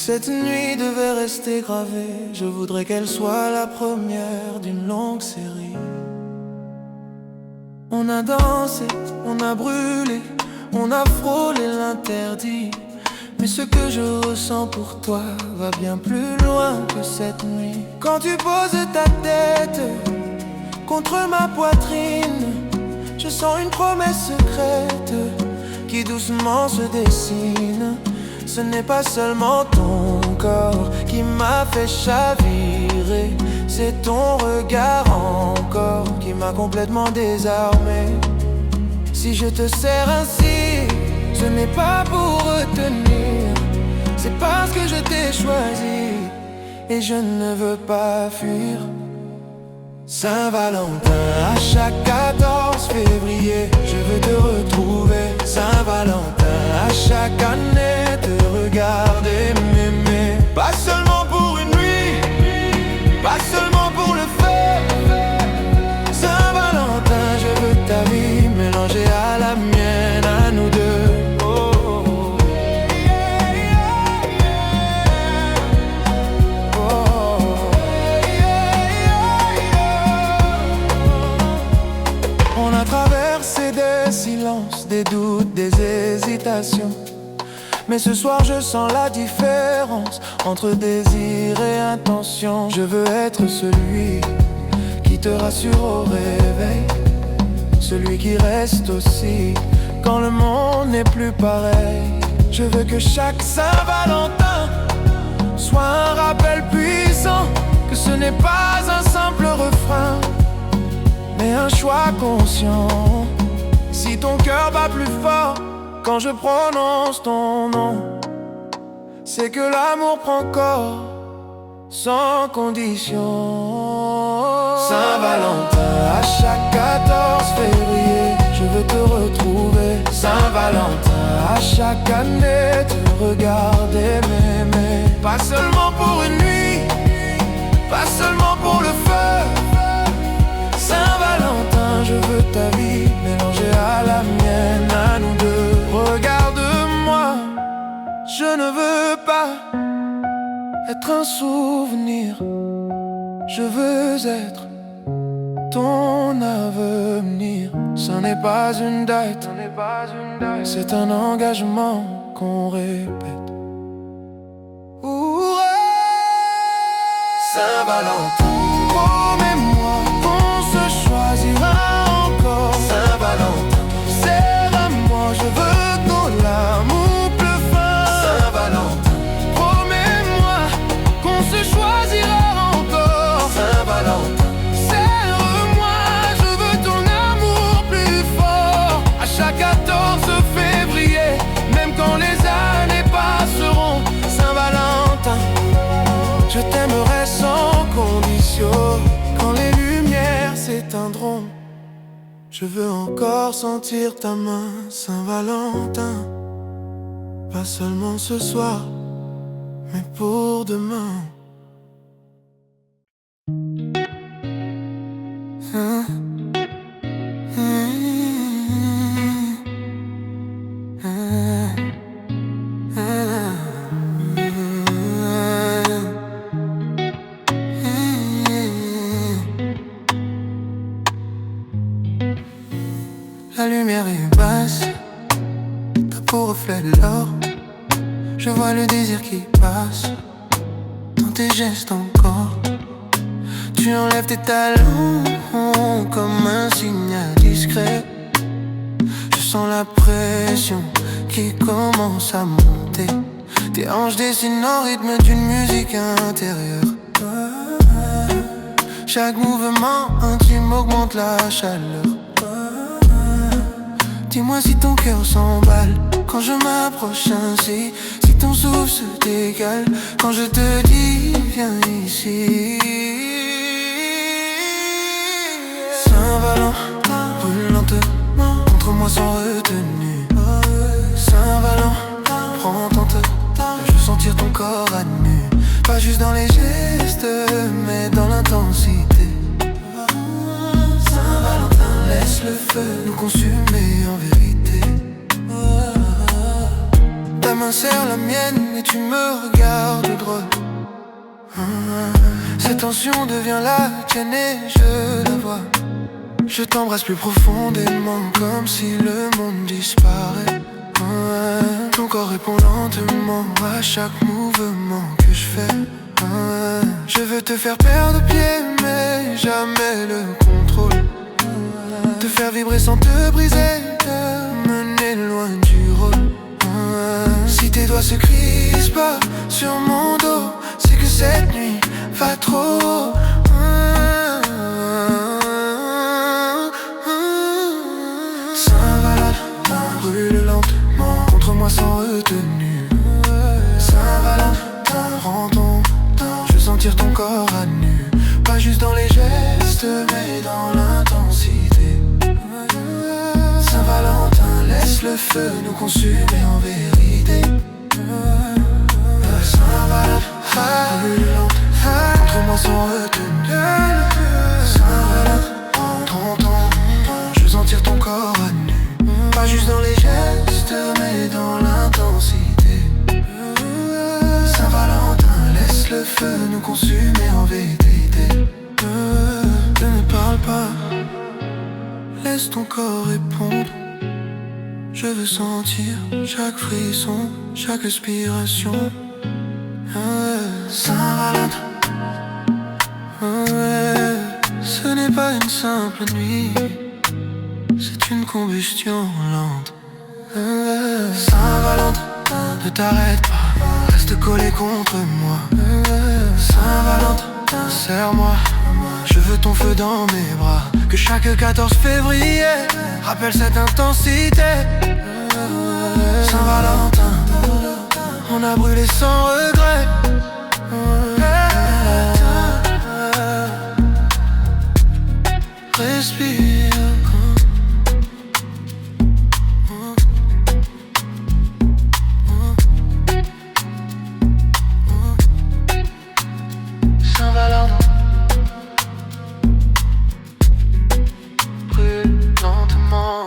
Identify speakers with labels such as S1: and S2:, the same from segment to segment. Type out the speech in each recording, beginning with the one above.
S1: cette nuit devait rester gravée, je voudrais qu'elle soit la première d'une longue série. On a dansé, on a brûlé, on a frôlé l'interdit. Mais ce que je ressens pour toi va bien plus loin que cette nuit. Quand tu poses ta tête contre ma poitrine, je sens une promesse secrète qui doucement se dessine. Ce n'est pas seulement ton corps qui m'a fait chavirer, c'est ton regard encore qui m'a complètement désarmé. Si je te serre ainsi, ce n'est pas pour retenir, c'est parce que je t'ai choisi et je ne veux pas fuir. Saint-Valentin, à chaque 14 février, je veux te retrouver. Saint-Valentin, à chaque année, te regarder, m'aimer. Pas seulement pour une nuit, pas seulement pour le feu. Saint-Valentin, je veux ta vie mélangée à la mienne, à nous deux. Des doutes, des hésitations. Mais ce soir je sens la différence entre désir et intention. Je veux être celui qui te rassure au réveil, celui qui reste aussi quand le monde n'est plus pareil. Je veux que chaque Saint-Valentin soit un rappel puissant, que ce n'est pas un simple refrain, mais un choix conscient. Si ton cœur bat plus fort quand je prononce ton nom, c'est que l'amour prend corps sans condition. Saint-Valentin, à chaque 14 février, je veux te retrouver. Saint-Valentin, à chaque année, te regarder, m'aimer. Pas seulement pour une nuit, pas seulement pour le feu. Saint-Valentin, je veux ta vie mélangée à la mienne, à nous deux. Regarde-moi, je ne veux pas être un souvenir, je veux être ton avenir. Ce n'est pas une date, c'est un engagement qu'on répète. Saint-Valentin, promets-moi qu'on se choisira encore. Saint-Valentin, serre-moi, je veux que l'amour pleut fin. Saint-Valentin, promets-moi qu'on se choisira encore. Saint-Valentin, serre-moi, je veux ton amour plus fort. À chaque 14 février, même quand les années passeront. Saint-Valentin, je t'aimerai sans condition. Quand les lumières s'éteindront, je veux encore sentir ta main, Saint-Valentin. Pas seulement ce soir, mais pour demain. La lumière est basse, ta peau reflète l'or. Je vois le désir qui passe dans tes gestes encore. Tu enlèves tes talons comme un signal discret. Je sens la pression qui commence à monter. Tes hanches dessinent au rythme d'une musique intérieure. Chaque mouvement intime augmente la chaleur. Dis-moi si ton cœur s'emballe quand je m'approche ainsi, si ton souffle se décale quand je te dis viens ici. Saint-Valentin, brûle lentement, montre-moi sans retenue. Saint-Valentin, prends ton temps, je veux sentir ton corps à nu. Pas juste dans les gestes, mais dans l'intensité. Saint-Valentin, laisse le feu nous consumer en vérité. Ta main serre la mienne et tu me regardes drôle. Cette tension devient la tienne et je la vois. Je t'embrasse plus profondément comme si le monde disparaît. Ton corps répond lentement à chaque mouvement que je fais. Je veux te faire perdre pied mais jamais le contrôle. Te faire vibrer sans te briser, te mener loin du rôle. Si tes doigts se crispent pas sur mon dos, c'est que cette nuit va trop haut. Saint-Valentin brûle lentement contre moi sans retenue. Saint-Valentin, prends ton temps, je veux sentir ton corps à nu. Pas juste dans les gestes mais dans l'intensité. Saint-Valentin, laisse le feu nous consumer en vérité. Saint-Valentin brûle lentement contre moi sans retenue. Saint-Valentin, prends ton temps, je veux sentir ton corps à nu. Pas juste dans les gestes mais dans l'intensité. Saint-Valentin, laisse le feu nous consumer en vérité. Ne parle pas, laisse ton corps répondre. Je veux sentir chaque frisson, chaque respiration. Saint-Valentin, ce n'est pas une simple nuit, c'est une combustion lente. Saint-Valentin, ne t'arrête pas, reste collé contre moi. Saint-Valentin, serre-moi, je veux ton feu dans mes bras. Que chaque 14 février rappelle cette intensité. Saint-Valentin, on a brûlé sans regret. Respire. Saint-Valentin brûle lentement.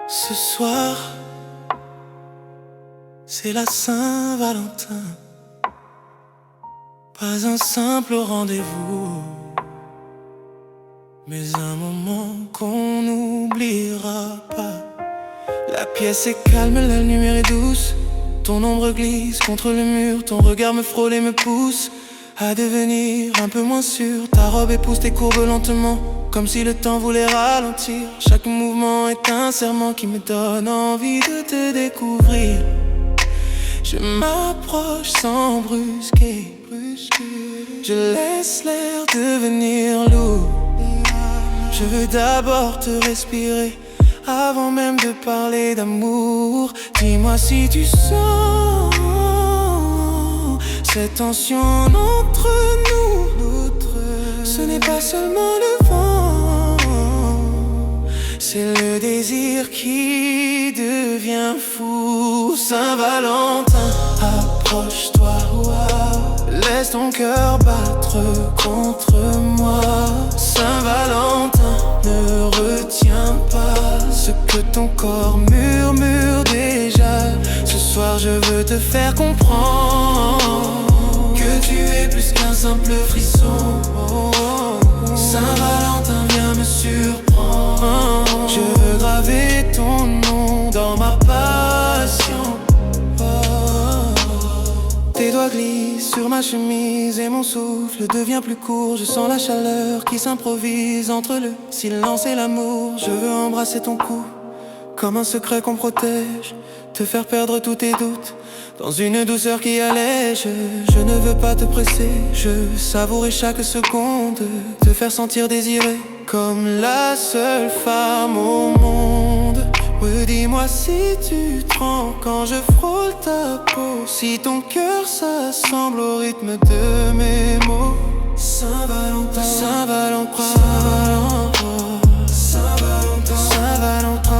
S1: Ce soir, c'est la Saint-Valentin. Pas un simple rendez-vous, mais un moment qu'on n'oubliera pas. La pièce est calme, la lumière est douce. Ton ombre glisse contre le mur, ton regard me frôle et me pousse à devenir un peu moins sûr. Ta robe épouse tes courbes lentement, comme si le temps voulait ralentir. Chaque mouvement est un serment qui me donne envie de te découvrir. Je m'approche sans brusquer, je laisse l'air devenir lourd. Je veux d'abord te respirer avant même de parler d'amour. Dis-moi si tu sens cette tension entre nous. Ce n'est pas seulement le vent, c'est le désir qui devient fou. Saint-Valentin, approche-toi, laisse ton cœur battre contre moi. Saint-Valentin, ne retiens pas ce que ton corps murmure déjà. Ce soir je veux te faire comprendre que tu es plus qu'un simple frisson. Saint-Valentin, viens me surprendre. Je veux graver ton nom dans ma passion. Tes doigts glissent sur ma chemise et mon souffle devient plus court. Je sens la chaleur qui s'improvise entre le silence et l'amour. Je veux embrasser ton cou comme un secret qu'on protège, te faire perdre tous tes doutes dans une douceur qui allège. Je ne veux pas te presser, je veux savourer chaque seconde, te faire sentir désiré comme la seule femme au monde. Oui, dis-moi si tu trembles quand je frôle ta peau, si ton cœur s'assemble au rythme de mes mots. Saint-Valentin, Saint-Valentin, Saint-Valentin, Saint-Valentin, Saint-Valentin.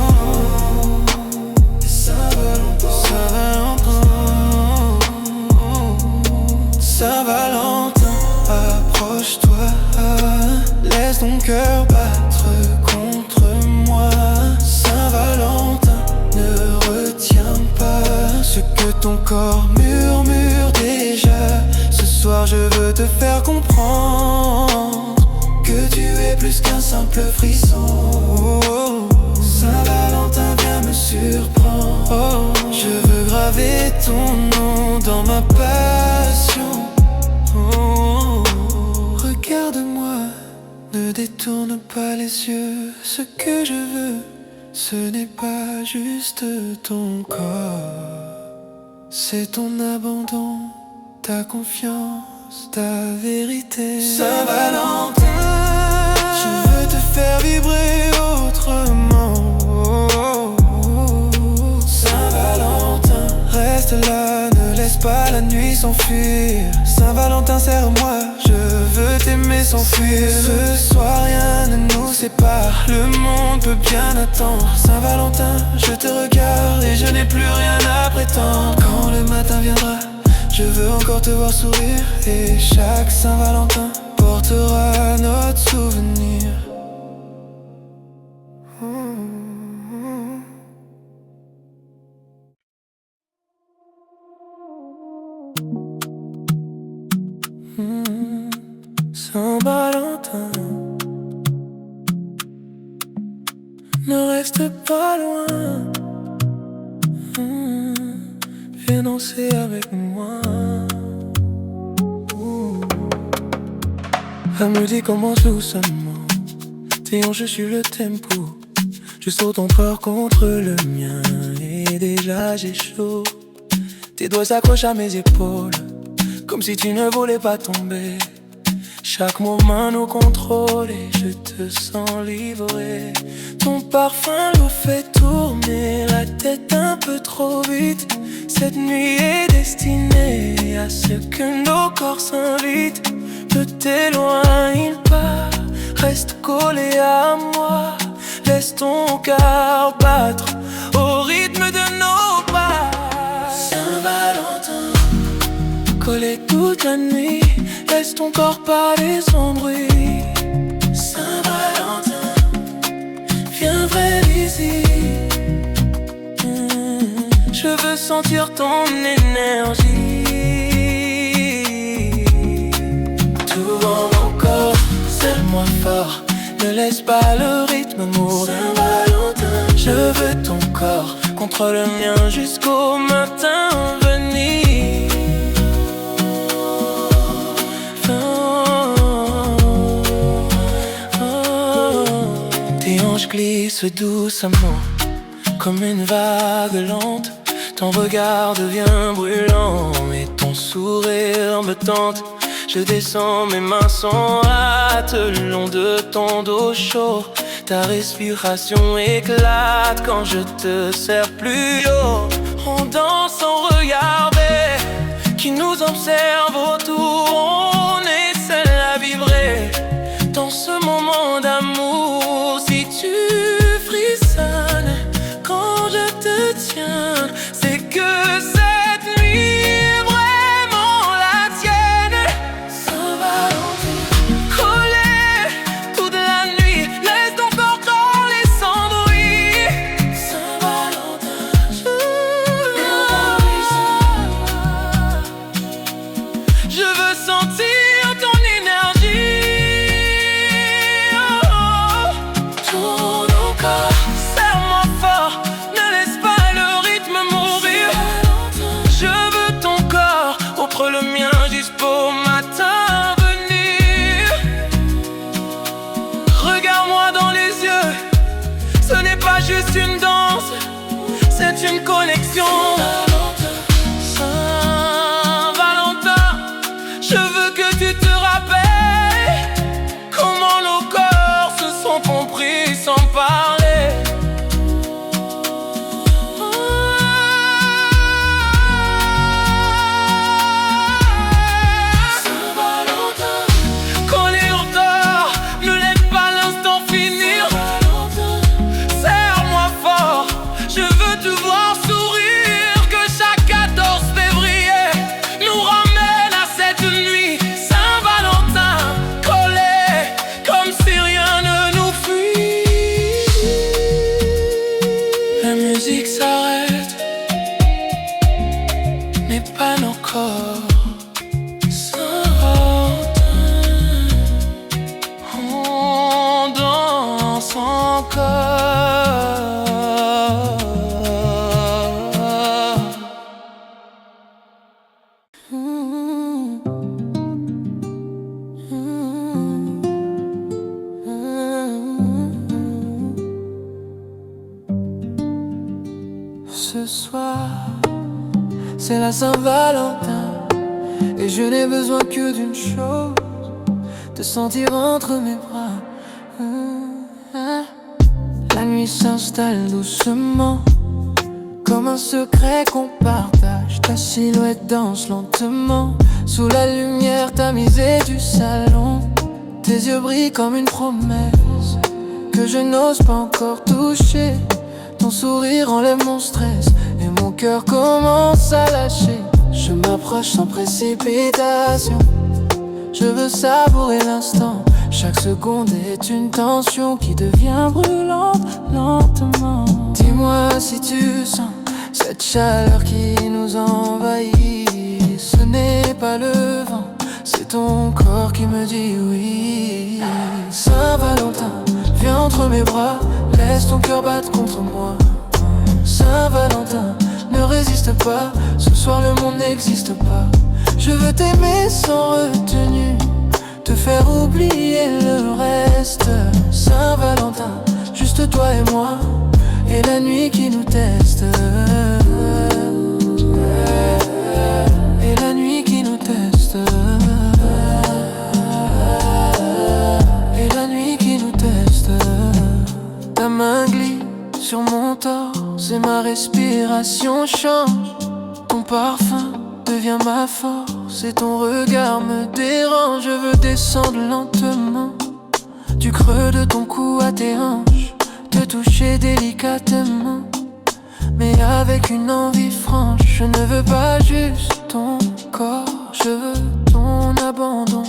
S1: Saint-Valentin, approche-toi, laisse ton cœur battre contre moi. Saint-Valentin, ne retiens pas ce que ton corps murmure déjà. Ce soir je veux te faire comprendre que tu es plus qu'un simple frisson. Saint-Valentin vient me surprendre. Je veux graver ton nom dans ma passion. Regarde-moi, ne détourne pas les yeux. Ce que je veux, ce n'est pas juste ton corps, c'est ton abandon, ta confiance, ta vérité. Saint-Valentin, je veux te faire vibrer autrement. Saint-Valentin, reste là, ne laisse pas la nuit s'enfuir. Saint-Valentin, serre-moi, je veux t'aimer sans fuir. Ce soir rien ne nous sépare, le monde peut bien attendre. Saint-Valentin, je te regarde et je n'ai plus rien à prétendre. Quand le matin viendra, je veux encore te voir sourire. Et chaque Saint-Valentin portera notre souvenir. Saint-Valentin, ne reste pas loin. Viens danser avec moi. Elle me dit commence doucement. Tes hanches sur le tempo. Je saute ton corps contre le mien. Et déjà j'ai chaud. Tes doigts s'accrochent à mes épaules, comme si tu ne voulais pas tomber. Chaque mouvement nous contrôle et je te sens livré. Ton parfum nous fait tourner la tête un peu trop vite. Cette nuit est destinée à ce que nos corps s'invitent. Ne t'éloigne pas, reste collé à moi. Laisse ton cœur battre au rythme de nos pas. Saint-Valentin, collé toute la nuit, laisse ton corps parler sans bruit. Saint-Valentin, viens près d'ici. Je veux sentir ton énergie. Tout en mon corps, serre-moi fort, ne laisse pas le rythme mourir. Saint-Valentin, je veux ton corps contre le mien jusqu'au matin venir. Tes hanches glissent doucement comme une vague lente. Ton regard devient brûlant et ton sourire me tente. Je descends, mes mains s'enlatent le long de ton dos chaud. Ta respiration éclate quand je te serre plus haut. On danse sans regarder qui nous observe autour. On est seul à vibrer dans ce moment d'amour. Si tu frissonnes quand je te tiens, c'est que cette nuit est vraiment la tienne. Saint-Valentin, collé toute la nuit, laisse ton corps coller sans bruit. Saint-Valentin, je veux sentir ton énergie. Tourne au corps, serre-moi fort, ne laisse pas le rythme mourir. Je veux ton corps contre le mien jusqu'au matin venir. Regarde-moi dans les yeux, ce n'est pas juste une danse, c'est une connexion. Saint-Valentin, je veux que tu te rappelles comment nos corps se sont compris sans parler. Saint-Valentin, collé au corps, ne laisse pas l'instant finir. Serre-moi fort, je veux te voir sourire. Que chaque 14 février nous ramène à cette nuit. c'est la Saint-Valentin. Et je n'ai besoin que d'une chose, te sentir entre mes bras. La nuit s'installe doucement, comme un secret qu'on partage. Ta silhouette danse lentement, sous la lumière tamisée du salon. Tes yeux brillent comme une promesse que je n'ose pas encore toucher. Ton sourire enlève mon stress et mon cœur commence à lâcher. Je m'approche sans précipitation, je veux savourer l'instant. Chaque seconde est une tension qui devient brûlante lentement. Dis-moi si tu sens cette chaleur qui nous envahit. Ce n'est pas le vent, c'est ton corps qui me dit oui. Saint-Valentin, viens entre mes bras, laisse ton cœur battre contre moi. Saint-Valentin, ne résiste pas, ce soir le monde n'existe pas. Je veux t'aimer sans retenue, te faire oublier le reste. Saint-Valentin, juste toi et moi, et la nuit qui nous teste. Et la nuit qui nous teste. Et la nuit qui nous teste. Ta main glisse sur mon torse et ma respiration change. Ton parfum devient ma force et ton regard me dérange. Je veux descendre lentement du creux de ton cou à tes hanches, te toucher délicatement, mais avec une envie franche. Je ne veux pas juste ton corps, je veux ton abandon,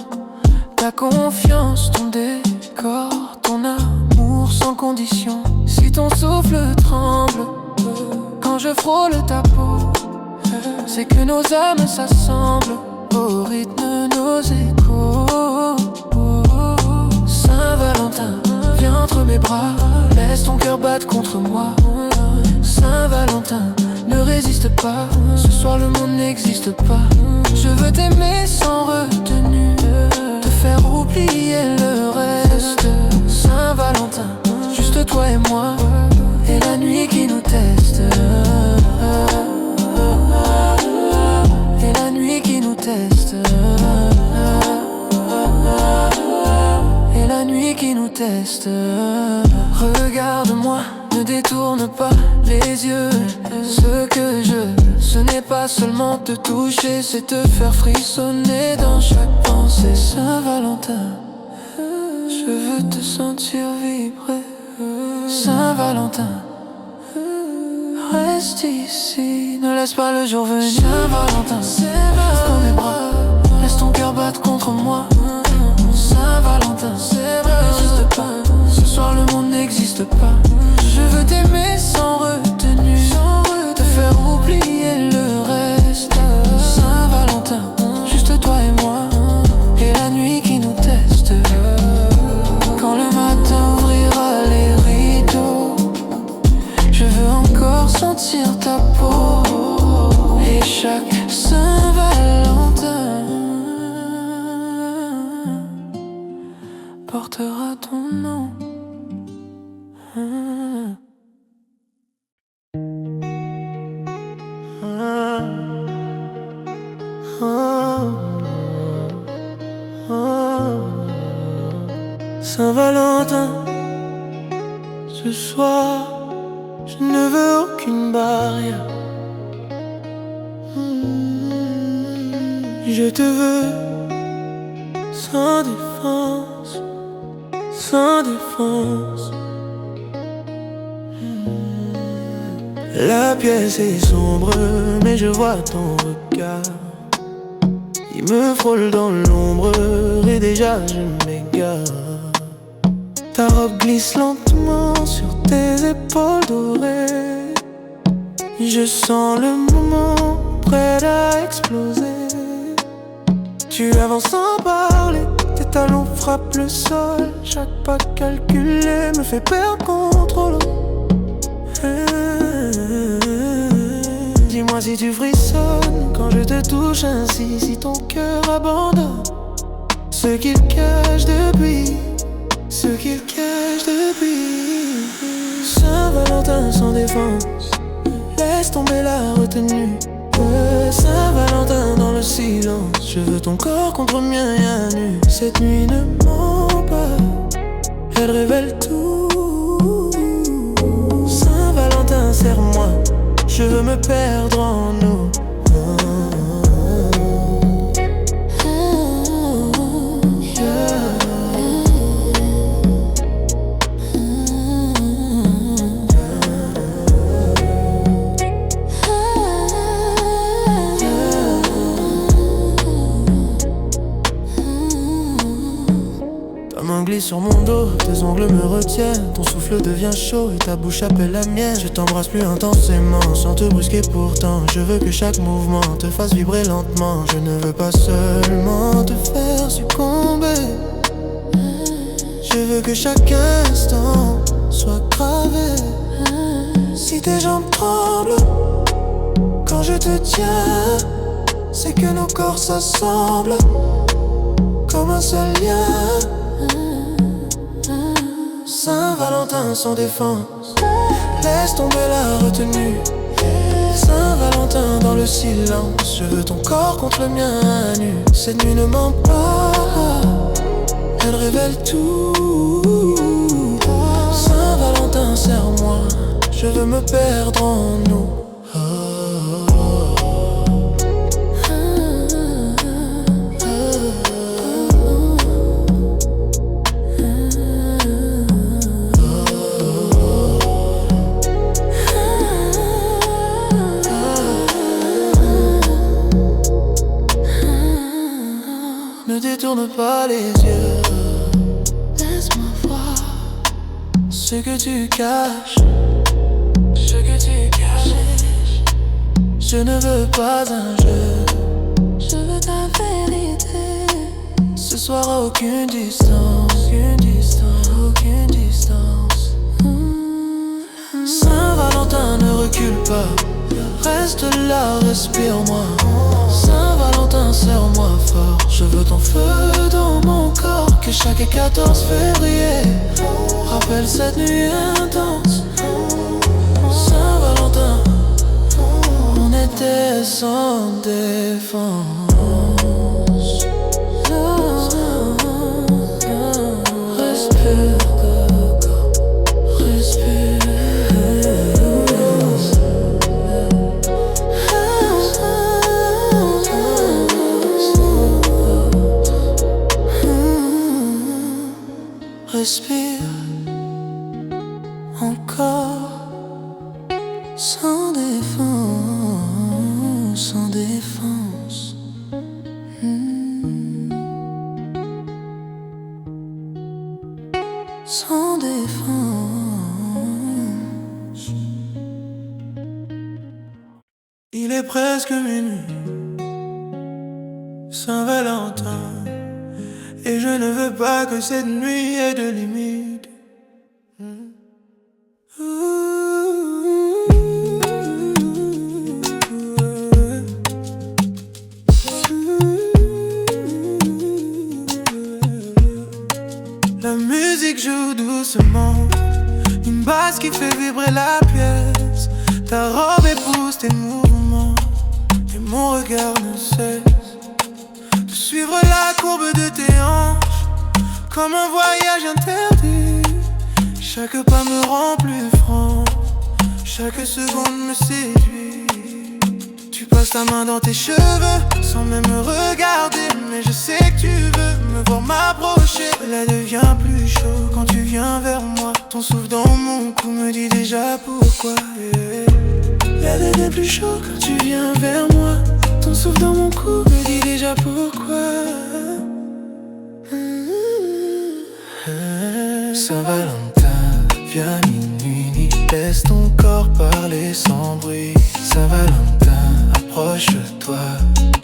S1: ta confiance, ton décor, ton amour sans condition. Si ton souffle tremble quand je frôle ta peau, c'est que nos âmes s'assemblent au rythme de nos échos. Saint-Valentin, viens entre mes bras, laisse ton cœur battre contre moi. Saint-Valentin, ne résiste pas, ce soir le monde n'existe pas. Je veux t'aimer sans retenue, te faire oublier le reste. Saint-Valentin, juste toi et moi, et la nuit qui nous teste. Et la nuit qui nous teste. Et la nuit qui nous teste. Regarde-moi, ne détourne pas les yeux. Ce que je veux, ce n'est pas seulement te toucher, c'est te faire frissonner dans chaque pensée. Saint-Valentin, je veux te sentir vibrer. Saint-Valentin, reste ici, ne laisse pas le jour venir. Saint-Valentin, dans mes bras, laisse ton cœur battre contre moi. Saint-Valentin, n'existe pas, ce soir le monde n'existe pas. Je veux t'aimer sans retenue, te faire oublier le reste. Saint-Valentin, juste toi et moi, et la nuit qui nous teste. Quand le matin ouvrira les rideaux, je veux encore sentir ta peau. Et chaque Saint-Valentin portera ton nom. Saint-Valentin, ce soir, je ne veux aucune barrière. Je te veux sans défense, sans défense. La pièce est sombre, mais je vois ton regard. Il me frôle dans l'ombre et déjà je m'égare. Ta robe glisse lentement sur tes épaules dorées. Je sens le moment prêt à exploser. Tu avances sans parler, tes talons frappent le sol. Chaque pas calculé me fait perdre contrôle. Dis-moi si tu frissonnes quand je te touche ainsi, si ton cœur abandonne ce qu'il cache depuis, ce qu'il cache depuis. Saint-Valentin sans défense, laisse tomber la retenue. Saint-Valentin dans le silence, je veux ton corps contre mien et à nu. Cette nuit ne ment pas, elle révèle tout. Saint-Valentin, serre-moi, je veux me perdre en nous. Ta main glisse sur mon dos, tes ongles me retiennent. Ton souffle devient chaud et ta bouche appelle la mienne. Je t'embrasse plus intensément, sans te brusquer pourtant. Je veux que chaque mouvement te fasse vibrer lentement. Je ne veux pas seulement te faire succomber. Je veux que chaque instant soit gravé. Si tes jambes tremblent quand je te tiens, c'est que nos corps s'assemblent comme un seul lien. Saint-Valentin sans défense, laisse tomber la retenue. Saint-Valentin dans le silence, je veux ton corps contre le mien à nu. Cette nuit ne ment pas, elle révèle tout. Saint-Valentin, serre-moi, je veux me perdre en nous. Ne détourne pas les yeux, laisse-moi voir ce que tu caches, ce que tu caches. Je ne veux pas un jeu, je veux ta vérité. Ce soir aucune distance, aucune distance, aucune distance. Saint-Valentin ne recule pas, reste là, respire-moi. Saint-Valentin, serre-moi fort, je veux ton feu dans mon corps. Que chaque 14 février rappelle cette nuit intense. Saint-Valentin, on était sans défense. Respire, respire. Respire encore, sans défense, sans défense. Sans défense. Il est presque minuit, Saint-Valentin. Et je ne veux pas que cette nuit ait de limite. La musique joue doucement, une basse qui fait vibrer la pièce. Ta robe épouse tes mouvements, et mon regard ne cesse de suivre la courbe de tes hanches, comme un voyage interdit. Chaque pas me rend plus franc, chaque seconde me séduit. Tu passes ta main dans tes cheveux, sans même me regarder. Mais je sais que tu veux me voir m'approcher. Cela devient plus chaud quand tu viens vers moi. Ton souffle dans mon cou me dit déjà pourquoi. Cela devient plus chaud quand tu viens vers moi. Ton souffle dans mon cou me dit déjà pourquoi. Saint-Valentin, viens minuit, laisse ton corps parler sans bruit. Saint-Valentin, approche-toi,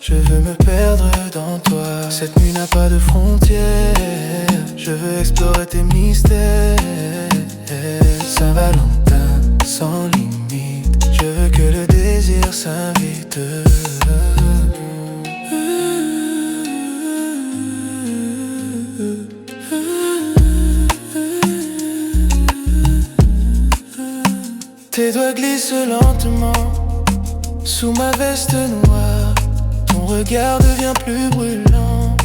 S1: je veux me perdre dans toi. Cette nuit n'a pas de frontières, je veux explorer tes mystères. Saint-Valentin, sans limite, je veux que le désir s'invite. Tes doigts glissent lentement sous ma veste noire. regard devient plus brûlant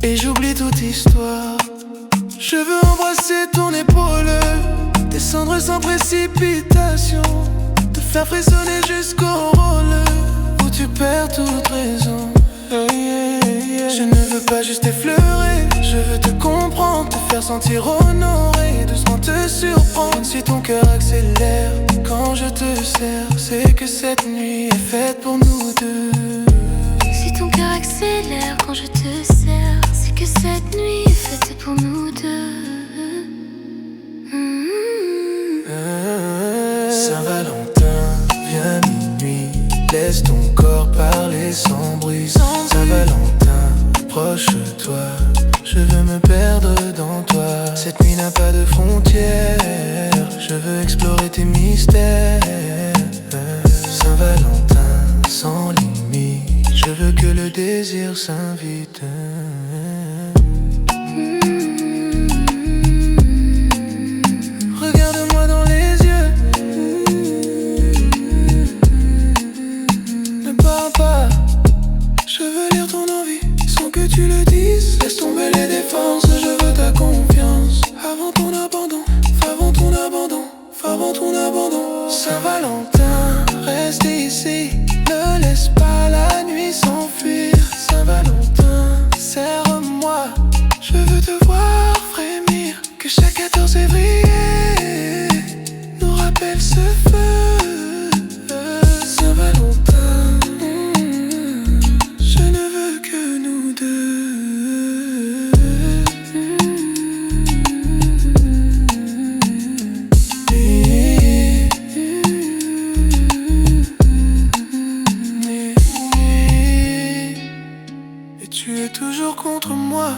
S1: et j'oublie toute histoire. Je veux embrasser ton épaule, descendre sans précipitation, te faire frissonner jusqu'au rôle où tu perds toute raison. Je ne veux pas juste effleurer, je veux te comprendre, te faire sentir honoré, doucement te surprendre. Si ton cœur accélère quand je te serre, c'est que cette nuit est faite pour nous deux.
S2: Si ton cœur accélère quand je te serre, c'est que cette nuit est faite pour nous deux.
S1: Saint-Valentin, viens minuit, laisse ton corps parler sans bruit. Saint-Valentin, approche-toi, je veux me perdre dans toi. Cette nuit n'a pas de frontières, je veux explorer tes mystères. Saint-Valentin, sans limite, je veux que le désir s'invite. Regarde-moi dans les yeux, ne parle pas, je veux lire ton envie sans que tu le dises. Laisse tomber les défenses, je veux ta confiance. Avant ton abandon, avant ton abandon, avant ton abandon. Saint-Valentin, reste ici, ne laisse pas la nuit s'enfuir. Saint-Valentin, serre-moi, je veux te voir frémir. Que chaque 14 février nous rappelle ce feu. Saint-Valentin, je ne veux que nous deux. Et tu es toujours contre moi,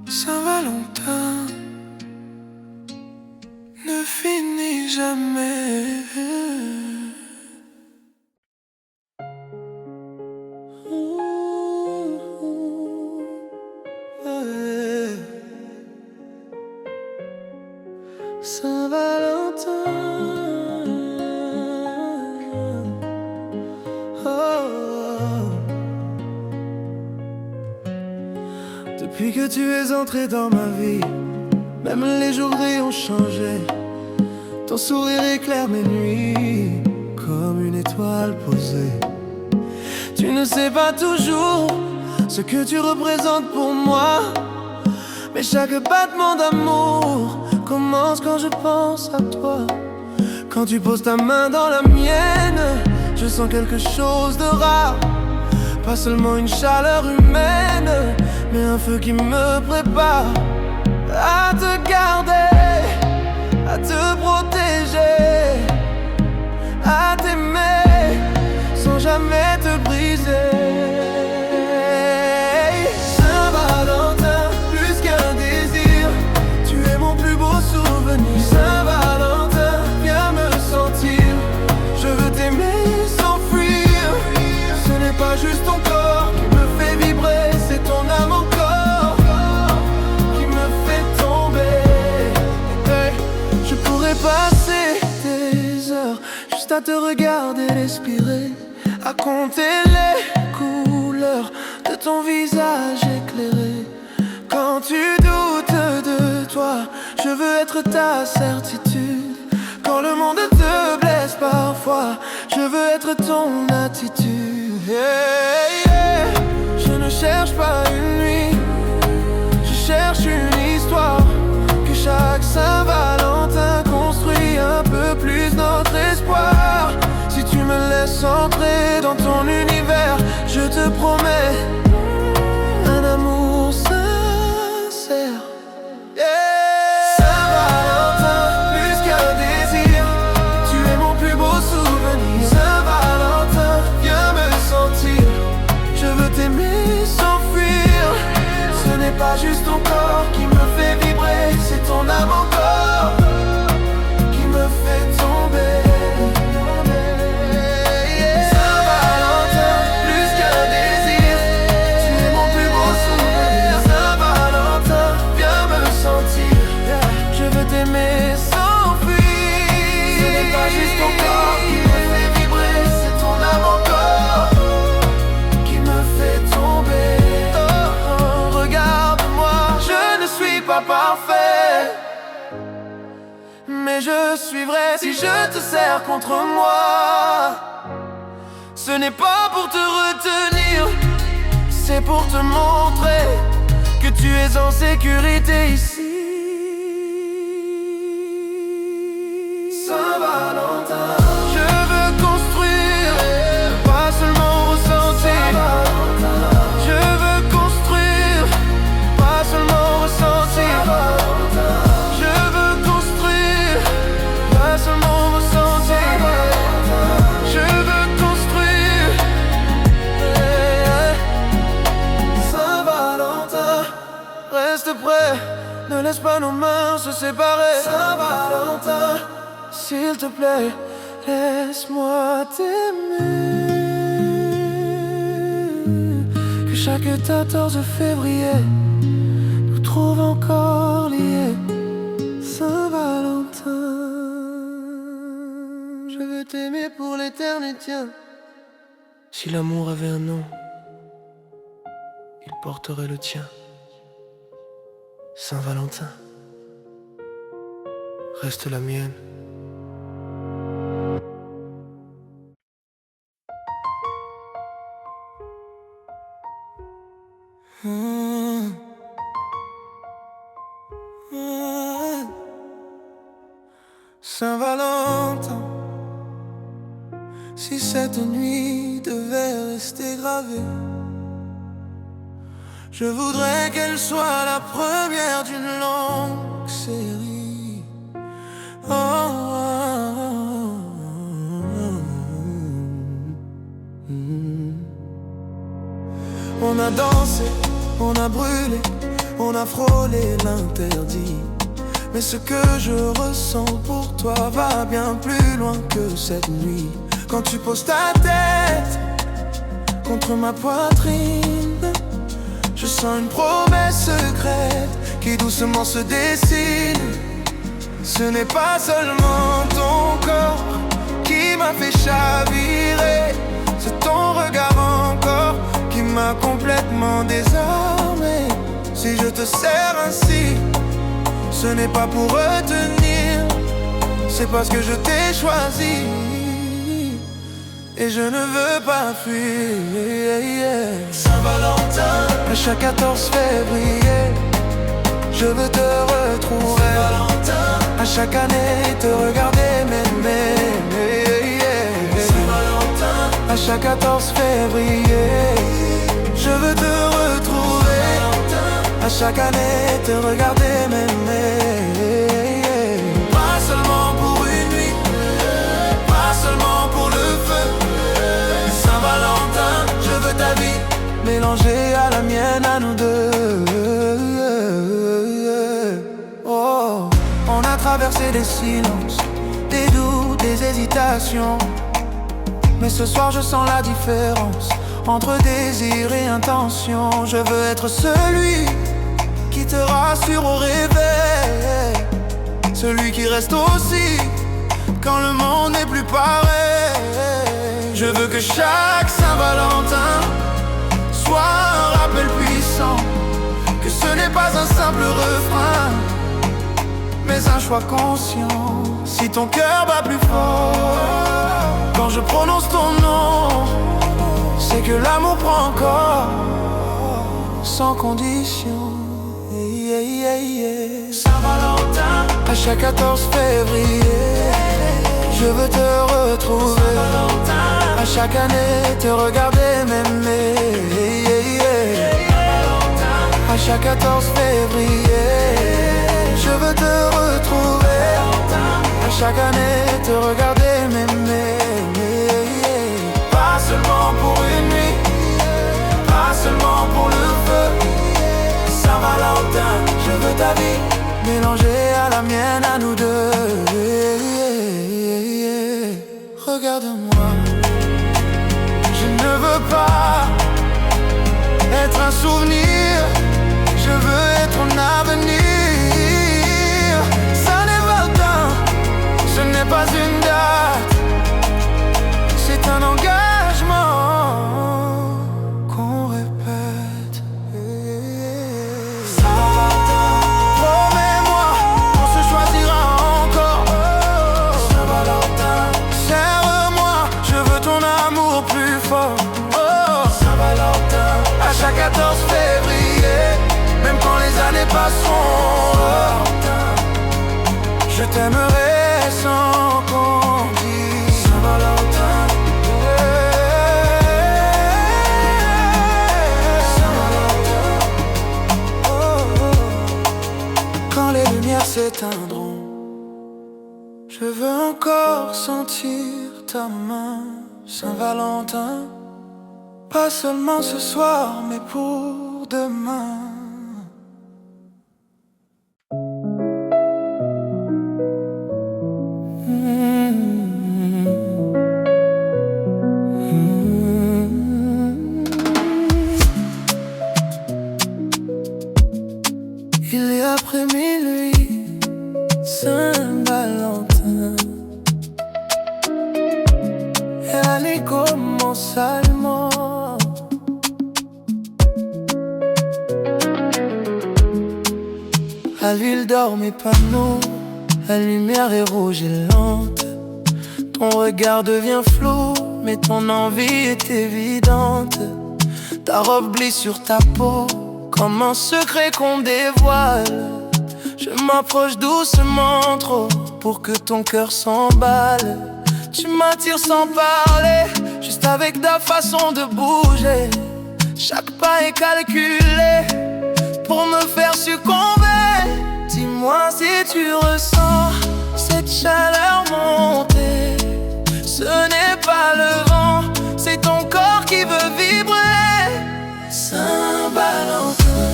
S1: Saint-Valentin ne finit jamais. Saint-Valentin, oh. Depuis que tu es entré dans ma vie, même les jours gris ont changé. Ton sourire éclaire mes nuits comme une étoile posée. Tu ne sais pas toujours ce que tu représentes pour moi, mais chaque battement d'amour commence quand je pense à toi. Quand tu poses ta main dans la mienne, je sens quelque chose de rare. Pas seulement une chaleur humaine, mais un feu qui me prépare à te garder, à te protéger, à t'aimer sans jamais te briser. Saint-Valentin, plus qu'un désir, tu es mon plus beau souvenir. Saint-Valentin, viens me sentir, je veux t'aimer sans fuir. Ce n'est pas juste ton corps qui me fait vibrer, c'est ton âme encore qui me fait tomber. Hey, je pourrais passer des heures juste à te regarder respirer, à compter les couleurs de ton visage éclairé. Quand tu doutes de toi, je veux être ta certitude. Quand le monde te blesse parfois, je veux être ton attitude. Hey, yeah. Je ne cherche pas une nuit, je cherche une histoire. Que chaque Saint-Valentin construit un peu plus notre espoir. Si tu me laisses entrer dans ton univers, je te promets un amour sincère. Yeah. Saint-Valentin, plus qu'un désir, tu es mon plus beau souvenir. Saint-Valentin, viens me sentir, je veux t'aimer sans fuir. Ce n'est pas juste ton corps qui me fait vibrer, c'est ton âme encore qui me fait tomber. T'aimer sans fuir. Ce n'est pas juste ton corps qui me fait vibrer, c'est ton âme encore pas parfait, mais je suis vrai si je te serre contre moi. Ce n'est pas pour te retenir, c'est pour te montrer que tu es en sécurité ici. Saint-Valentin, je veux construire, pas seulement ressentir. Je veux construire, pas seulement ressentir. Je veux construire, pas seulement ressentir. Je veux construire. Saint-Valentin, reste près, ne laisse pas nos mains se séparer. Saint-Valentin, s'il te plaît, laisse-moi t'aimer. Que chaque 14 février nous trouve encore liés. Saint-Valentin, je veux t'aimer pour l'éternité. Si l'amour avait un nom, il porterait le tien. Saint-Valentin, reste la mienne. Saint-Valentin, si cette nuit devait rester gravée, je voudrais qu'elle soit la première d'une longue série. Oh, oh, oh. On a dansé, on a brûlé, on a frôlé l'interdit. Mais ce que je ressens pour toi va bien plus loin que cette nuit. Quand tu poses ta tête contre ma poitrine, je sens une promesse secrète qui doucement se dessine. Ce n'est pas seulement ton corps qui m'a fait chavirer, c'est ton regard encore qui m'a complètement désarmé. Si je te serre ainsi, ce n'est pas pour retenir, c'est parce que je t'ai choisi. Et je ne veux pas fuir. Saint-Valentin, à chaque 14 février, je veux te retrouver. Saint-Valentin, à chaque année, te regarder m'aimer. Saint-Valentin, à chaque 14 février, je veux te retrouver. Saint-Valentin, à chaque année, te regarder m'aimer. Pas seulement pour une nuit, pas seulement pour le feu. Saint-Valentin, je veux ta vie mélangée à la mienne, à nous deux. Oh, on a traversé des silences, des doutes, des hésitations. Mais ce soir je sens la différence entre désir et intention. Je veux être celui qui te rassure au réveil, celui qui reste aussi quand le monde n'est plus pareil. Je veux que chaque Saint-Valentin soit un rappel puissant, que ce n'est pas un simple refrain, mais un choix conscient. Si ton cœur bat plus fort quand je prononce ton nom, c'est que l'amour prend corps sans condition. Saint-Valentin, à chaque 14 février, je veux te retrouver. Saint-Valentin, à chaque année, te regarder m'aimer. À chaque 14 février, je veux te retrouver. À chaque année, te regarder m'aimer. Pas seulement pour une nuit, pas seulement pour le feu. Saint-Valentin, je veux ta vie mélangée à la mienne, à nous deux. Regarde-moi, je ne veux pas être un souvenir, je veux être ton avenir. Saint-Valentin, ce n'est pas une date, c'est un engagement qu'on répète. Saint-Valentin, t'aimerai sans qu'on dise Saint-Valentin. Saint-Valentin. Oh, oh. Quand les lumières s'éteindront, je veux encore sentir ta main, Saint-Valentin. Pas seulement ce soir, mais pour demain. Il est après minuit, Saint-Valentin, et la nuit commence seulement. À l'huile d'or mes panneaux, la lumière est rouge et lente. Ton regard devient flou, mais ton envie est évidente. Ta robe glisse sur ta peau, comme un secret qu'on dévoile. Je m'approche doucement trop, pour que ton cœur s'emballe. Tu m'attires sans parler, juste avec ta façon de bouger. Chaque pas est calculé, pour me faire succomber. Dis-moi si tu ressens cette chaleur monter. Ce n'est pas le vent, c'est ton corps qui veut vibrer. Saint-Valentin,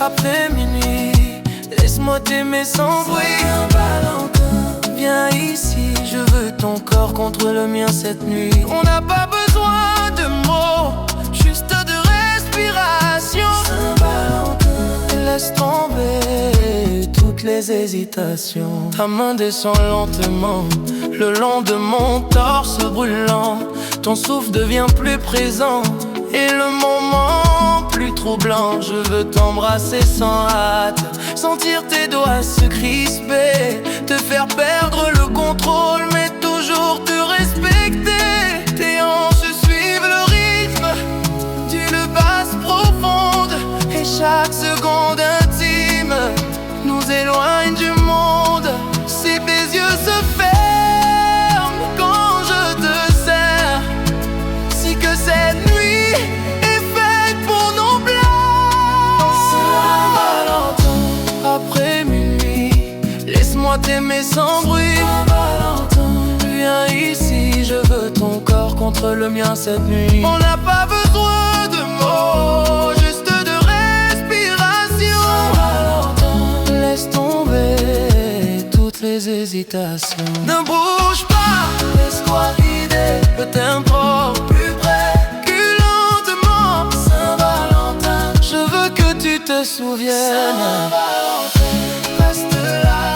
S1: après minuit, laisse-moi t'aimer sans bruit. Saint-Valentin, viens ici, je veux ton corps contre le mien cette nuit. On n'a pas besoin de mots, juste de respiration. Saint-Valentin, laisse tomber toutes les hésitations. Ta main descend lentement le long de mon torse brûlant. Ton souffle devient plus présent et le moment plus troublant. Je veux t'embrasser sans hâte, sentir tes doigts se crisper, te faire perdre le contrôle mais toujours te respecter. Tes hanches suivent le rythme d'une basse profonde, et chaque seconde intime nous éloigne du monde. Si tes yeux se ferment quand je te serre, si que cette nuit est faite pour nos plans. Saint-Valentin, après minuit, laisse-moi t'aimer sans bruit. Saint-Valentin, viens ici, je veux ton corps contre le mien cette nuit. On n'a pas besoin de mots, juste de respiration. Saint-Valentin, laisse tomber toutes les hésitations. Ne bouge pas, laisse-toi guider, peut-être trop plus près, plus lentement. Saint-Valentin, je veux que tu te souviennes. Saint-Valentin, reste là,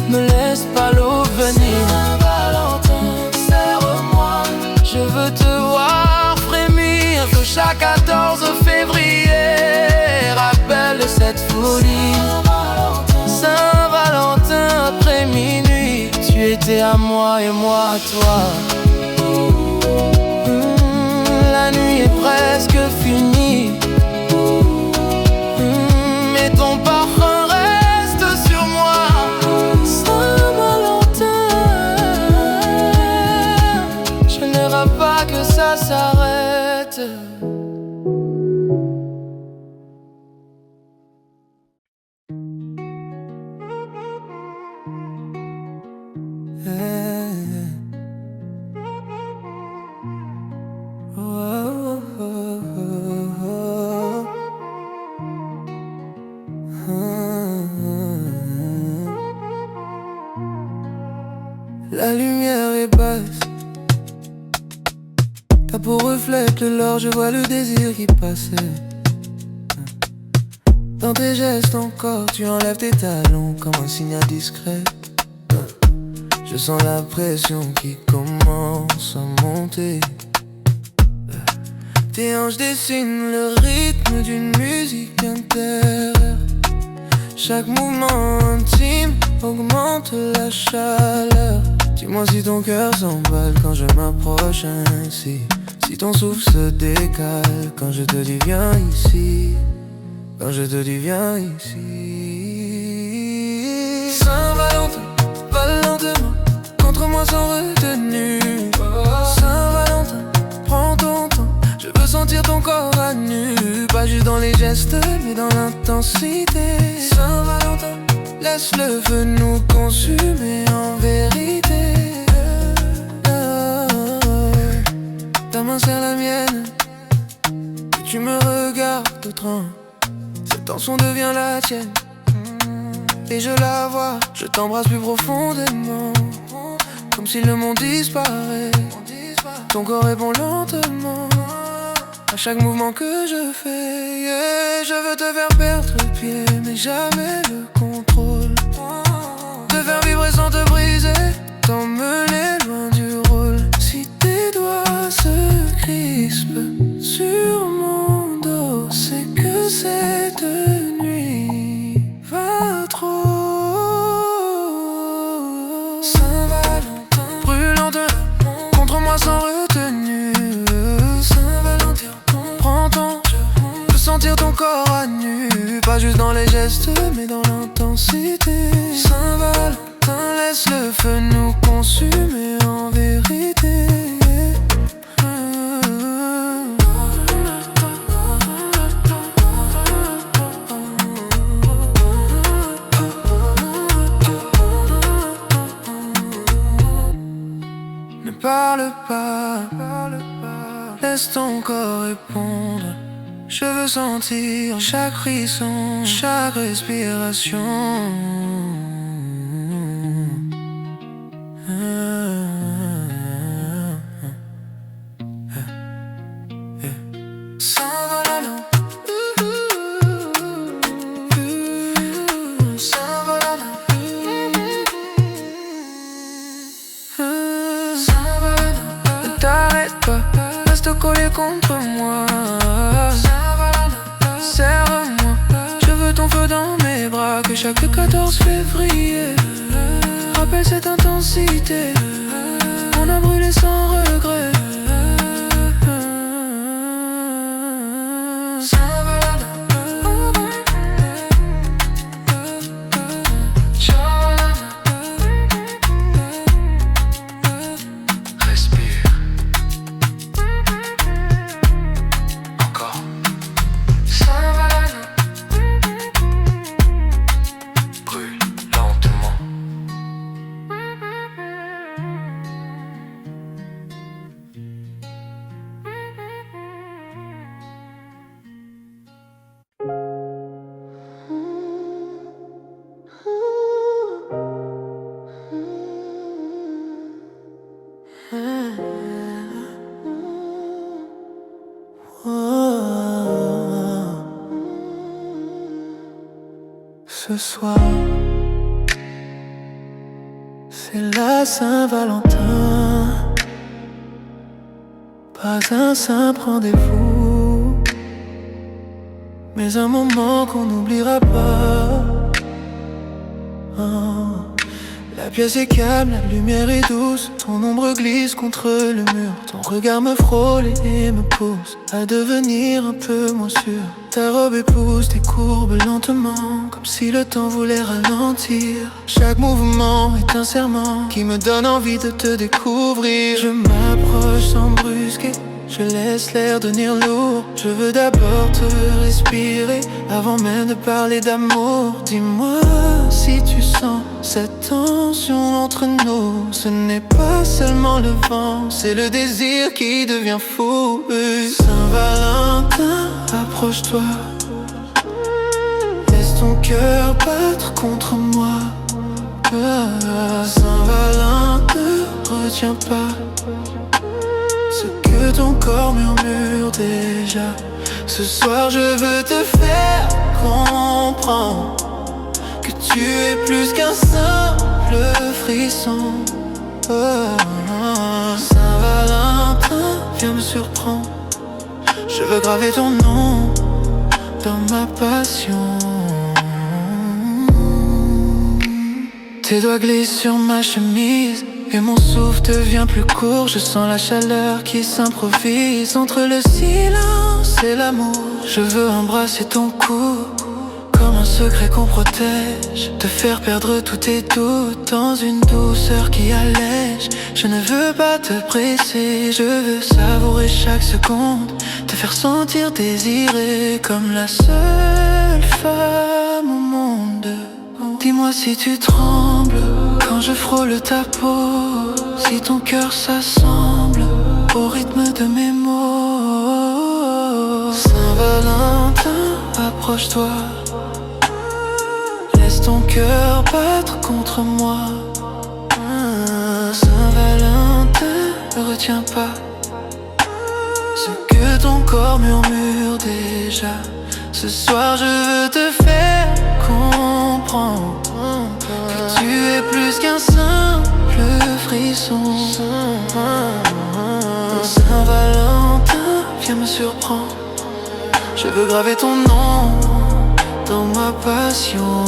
S1: ne laisse pas l'eau venir. Saint-Valentin, serre-moi, je veux te voir frémir. Que chaque 14 février rappelle cette folie. Saint-Valentin, après minuit, tu étais à moi et moi à toi. La nuit est presque finie, mais ton parfum reste sur moi. Saint-Valentin, je n'aimerais pas que ça s'arrête. La lumière est basse, ta peau reflète l'or, je vois le désir qui passait. Dans tes gestes encore, tu enlèves tes talons comme un signal discret. Je sens la pression qui commence à monter. Tes hanches dessinent le rythme d'une musique intérieure. Chaque mouvement intime augmente la chaleur. Dis-moi si ton cœur s'emballe quand je m'approche ainsi, si ton souffle se décale quand je te dis viens ici, quand je te dis viens ici. Saint-Valentin, moi sans retenue. Saint-Valentin, prends ton temps, je veux sentir ton corps à nu. Pas juste dans les gestes, mais dans l'intensité. Saint-Valentin, laisse le feu nous consumer en vérité. Ta main serre la mienne, et tu me regardes au train. Cette tension devient la tienne, et je la vois. Je t'embrasse plus profondément, comme si le monde disparaît. Ton corps répond lentement à chaque mouvement que je fais, yeah. Je veux te faire perdre pied, mais jamais le contrôle. Te faire vibrer sans te briser, t'emmener loin du rôle. Si tes doigts se crispent sur mon dos, c'est que cette nuit va trop. Saint-Valentin, brûlant de contre moi sans retenue. Saint-Valentin, prends ton, je veux sentir ton corps à nu. Pas juste dans les gestes, mais dans l'intensité. Saint-Valentin, laisse le feu nous consumer en vérité. Ne parle pas, laisse ton corps répondre. Je veux sentir chaque frisson, chaque respiration. Saint-Valentin, Saint-Valentin, Saint-Valentin. Ne t'arrête pas, reste collé contre moi. Serre-moi, je veux ton feu dans mes bras. Que chaque 14 février rappelle cette intensité. On a brûlé sans regret. Respire. Encore. Brûle lentement. Ce soir, c'est la Saint-Valentin. Pas un simple rendez-vous, mais un moment qu'on n'oubliera pas. Oh. La pièce est calme, la lumière est douce. Ton ombre glisse contre le mur. Ton regard me frôle et me pousse à devenir un peu moins sûr. Ta robe épouse tes courbes lentement, comme si le temps voulait ralentir. Chaque mouvement est un serment qui me donne envie de te découvrir. Je m'approche sans brusquer, je laisse l'air devenir lourd. Je veux d'abord te respirer avant même de parler d'amour. Dis-moi si tu sens cette tension entre nous. Ce n'est pas seulement le vent, c'est le désir qui devient fou. Saint-Valentin, approche-toi. Laisse ton cœur battre contre moi. Saint-Valentin, ne retiens pas ce que ton corps murmure déjà. Ce soir je veux te faire comprendre que tu es plus qu'un simple frisson. Saint-Valentin, viens me surprendre. Je veux graver ton nom dans ma passion. Tes doigts glissent sur ma chemise et mon souffle devient plus court. Je sens la chaleur qui s'improvise entre le silence et l'amour. Je veux embrasser ton cou comme un secret qu'on protège. Te faire perdre tous tes doutes dans une douceur qui allège. Je ne veux pas te presser, je veux savourer chaque seconde. Te faire sentir désiré comme la seule femme au monde. Dis-moi si tu trembles quand je frôle ta peau, si ton cœur s'assemble au rythme de mes mots. Saint-Valentin, approche-toi, laisse ton cœur battre contre moi. Saint-Valentin, ne retiens pas ce que ton corps murmure déjà. Ce soir je veux te faire comprendre que tu es plus qu'un simple frisson. Saint-Valentin, viens me surprendre. Je veux graver ton nom dans ma passion.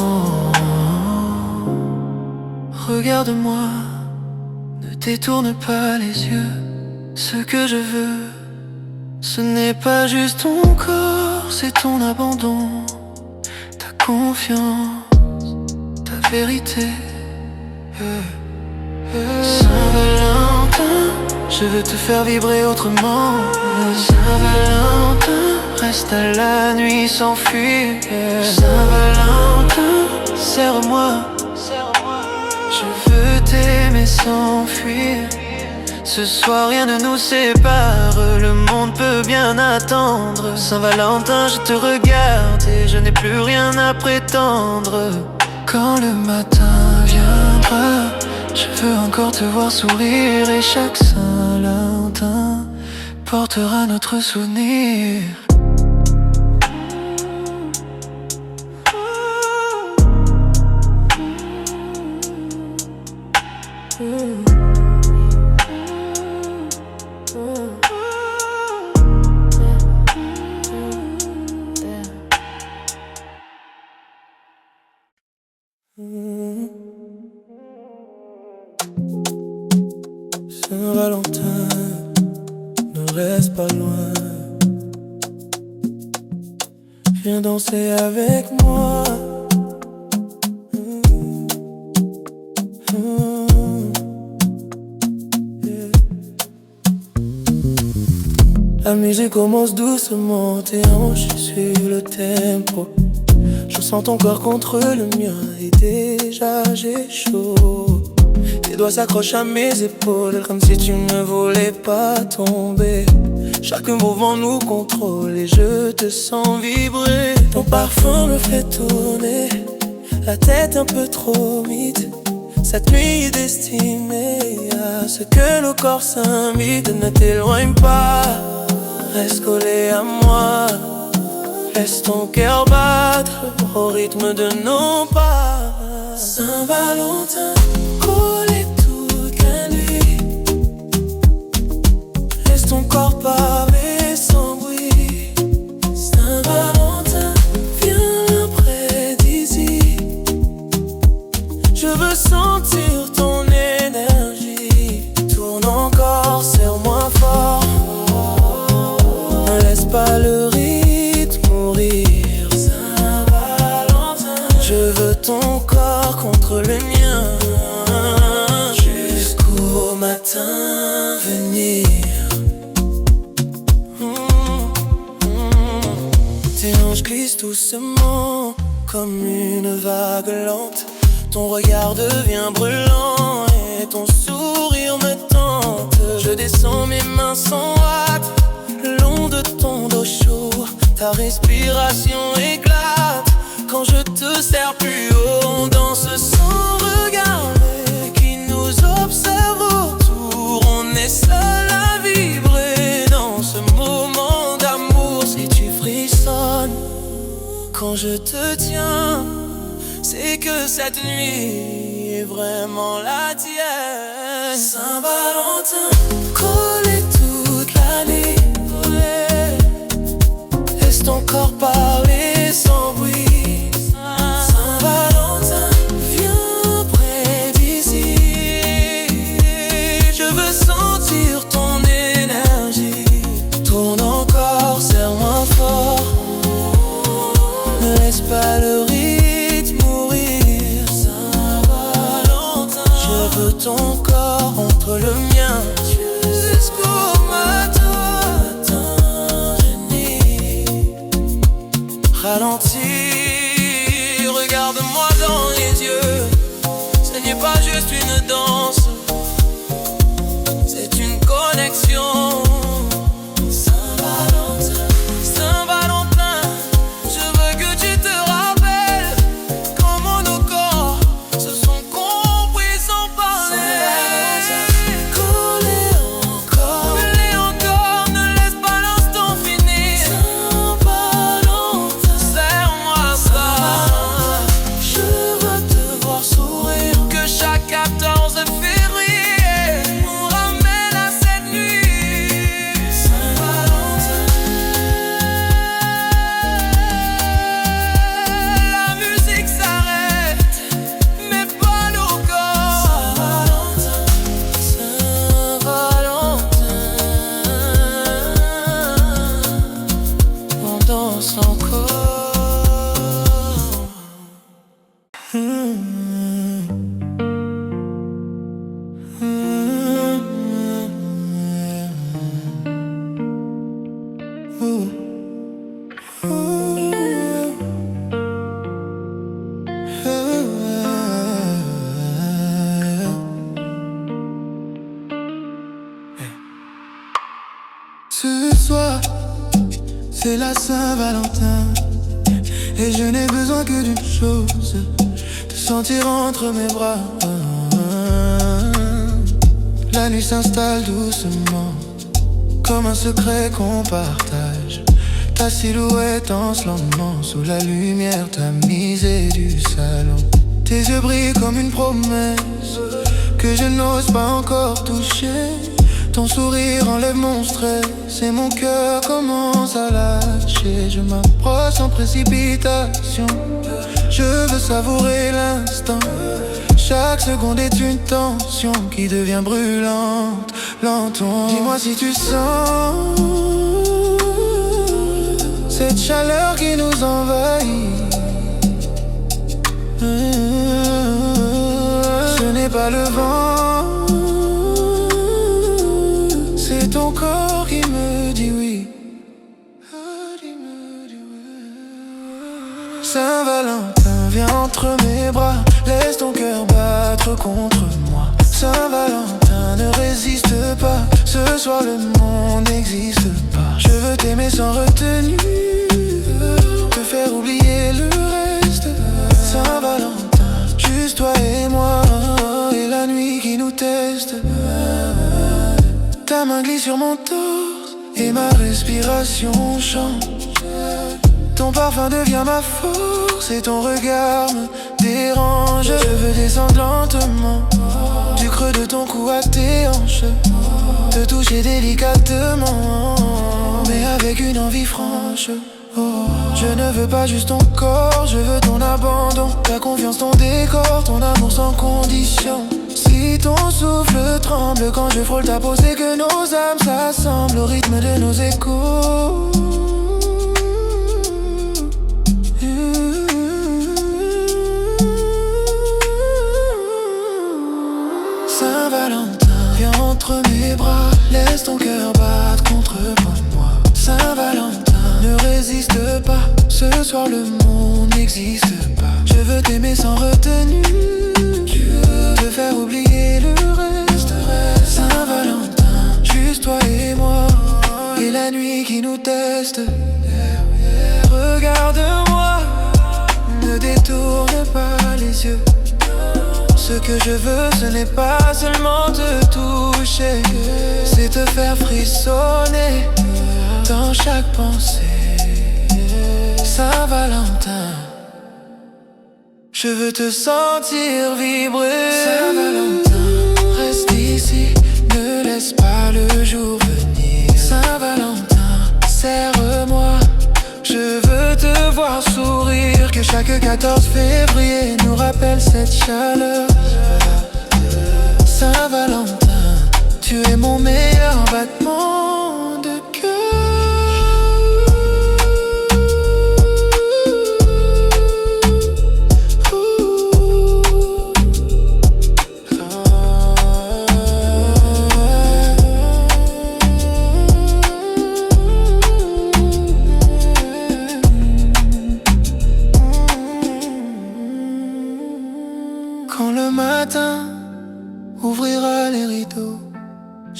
S1: Regarde-moi, ne détourne pas les yeux. Ce que je veux, ce n'est pas juste ton corps, c'est ton abandon, ta confiance, ta vérité. Saint-Valentin, je veux te faire vibrer autrement. Saint-Valentin, reste à la nuit sans fuir. Saint-Valentin, serre-moi, je veux t'aimer sans fuir. Ce soir rien ne nous sépare, le monde peut bien attendre. Saint-Valentin, je te regarde et je n'ai plus rien à prétendre. Quand le matin viendra, je veux encore te voir sourire. Et chaque Saint-Valentin portera notre souvenir. Saint-Valentin, ne reste pas loin. Viens danser avec moi. La musique commence doucement, tes hanches suivent le tempo. Je sens ton corps contre le mien et déjà j'ai chaud. Tes doigts s'accrochent à mes épaules comme si tu ne voulais pas tomber. Chaque mouvement nous contrôle et je te sens vibrer. Ton parfum me fait tourner la tête un peu trop vite. Cette nuit est destinée à ce que nos corps s'invitent. Ne t'éloigne pas, reste collé à moi. Laisse ton cœur battre au rythme de nos pas. Saint-Valentin, collé toute la nuit. Laisse ton corps parler sans bruit. Saint-Valentin, viens près d'ici. Je veux sentir ton énergie. Tourne encore, serre-moi fort. Ne laisse pas le rythme mourir. Saint-Valentin, je veux ton corps contre le mien. Jusqu'au matin venir. Tes hanches glissent doucement comme une vague lente. Ton regard devient brûlant et ton sourire me tente. Je descends, mes mains sont hâte le long de ton dos chaud. Ta respiration éclate quand je te serre plus haut. On danse sans regarder qui nous observe autour. On est seul à vibrer dans ce moment d'amour. Si tu frissonnes quand je te tiens, c'est que cette nuit est vraiment la tienne. Saint-Valentin, collé toute la nuit. Laisse ton corps parler sans bruit. Saint-Valentin, viens près d'ici. Je veux sentir ton énergie. Tourne encore, serre-moi fort. Ne laisse pas le rythme mourir. Saint-Valentin, je veux ton corps entre le mien jusqu'au matin. Génie, ralentis, regarde-moi dans les yeux. Ce n'est pas juste une danse, c'est une connexion. Saint-Valentin, Saint-Valentin, je veux que tu te rappelles comment nos corps se sont compris sans parler. Collez encore, ne laisse pas l'instant finir. Saint-Valentin, serre-moi ça. Je veux te voir sourire, que chaque 14 février nous ramène à cette nuit. Saint-Valentin, la musique s'arrête, mais pas nos corps. Saint-Valentin, on danse encore. Ce soir, c'est la Saint-Valentin, et je n'ai besoin que d'une chose, te sentir entre mes bras. La nuit s'installe doucement, comme un secret qu'on partage. Ta silhouette danse lentement sous la lumière tamisée du salon. Tes yeux brillent comme une promesse que je n'ose pas encore toucher. Ton sourire enlève mon stress et mon cœur commence à lâcher. Je m'approche sans précipitation, je veux savourer l'instant. Chaque seconde est une tension qui devient brûlante, lentement. Dis-moi si tu sens cette chaleur qui nous envahit. Ce n'est pas le vent, c'est ton corps qui me dit oui. Saint-Valentin, viens entre mes bras, laisse ton cœur battre contre moi. Saint-Valentin, ne résiste pas, ce soir le monde n'existe pas. Je veux t'aimer sans retenue, te faire oublier le reste. Saint-Valentin, juste toi et moi, et la nuit qui nous teste. Ta main glisse sur mon torse et ma respiration change. Ton parfum devient ma force et ton regard me dérange. Je veux descendre lentement du creux de ton cou à tes hanches, te toucher délicatement, mais avec une envie franche. Je ne veux pas juste ton corps, je veux ton abandon, ta confiance, ton décor, ton amour sans condition. Si ton souffle tremble quand je frôle ta peau, c'est que nos âmes s'assemblent au rythme de nos échos. Saint-Valentin, viens entre mes bras, laisse ton cœur battre contre moi. Saint-Valentin, ne résiste pas, ce soir le monde n'existe pas. Je veux t'aimer sans retenue, te faire oublier le reste. Saint-Valentin, juste toi et moi, et la nuit qui nous teste. Regarde-moi, ne détourne pas les yeux. Ce que je veux, ce n'est pas seulement te toucher, c'est te faire frissonner dans chaque pensée. Saint-Valentin, je veux te sentir vibrer. Saint-Valentin, reste ici, ne laisse pas le jour venir. Saint-Valentin, serre-moi, je veux te voir sourire. Que chaque 14 février nous rappelle cette chaleur. Saint-Valentin, tu es mon meilleur battement de cœur.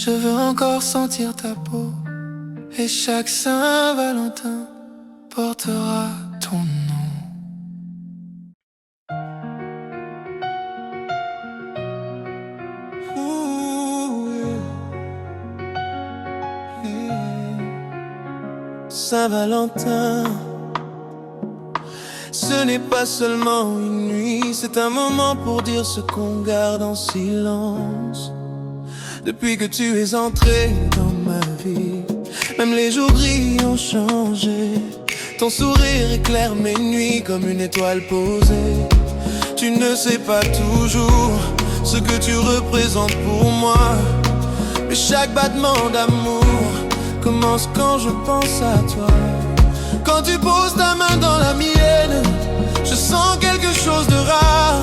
S1: Je veux encore sentir ta peau, et chaque Saint-Valentin portera ton nom. Saint-Valentin, ce n'est pas seulement une nuit, c'est un moment pour dire ce qu'on garde en silence. Depuis que tu es entré dans ma vie, même les jours gris ont changé. Ton sourire éclaire mes nuits comme une étoile posée. Tu ne sais pas toujours ce que tu représentes pour moi, mais chaque battement d'amour commence quand je pense à toi. Quand tu poses ta main dans la mienne, je sens quelque chose de rare.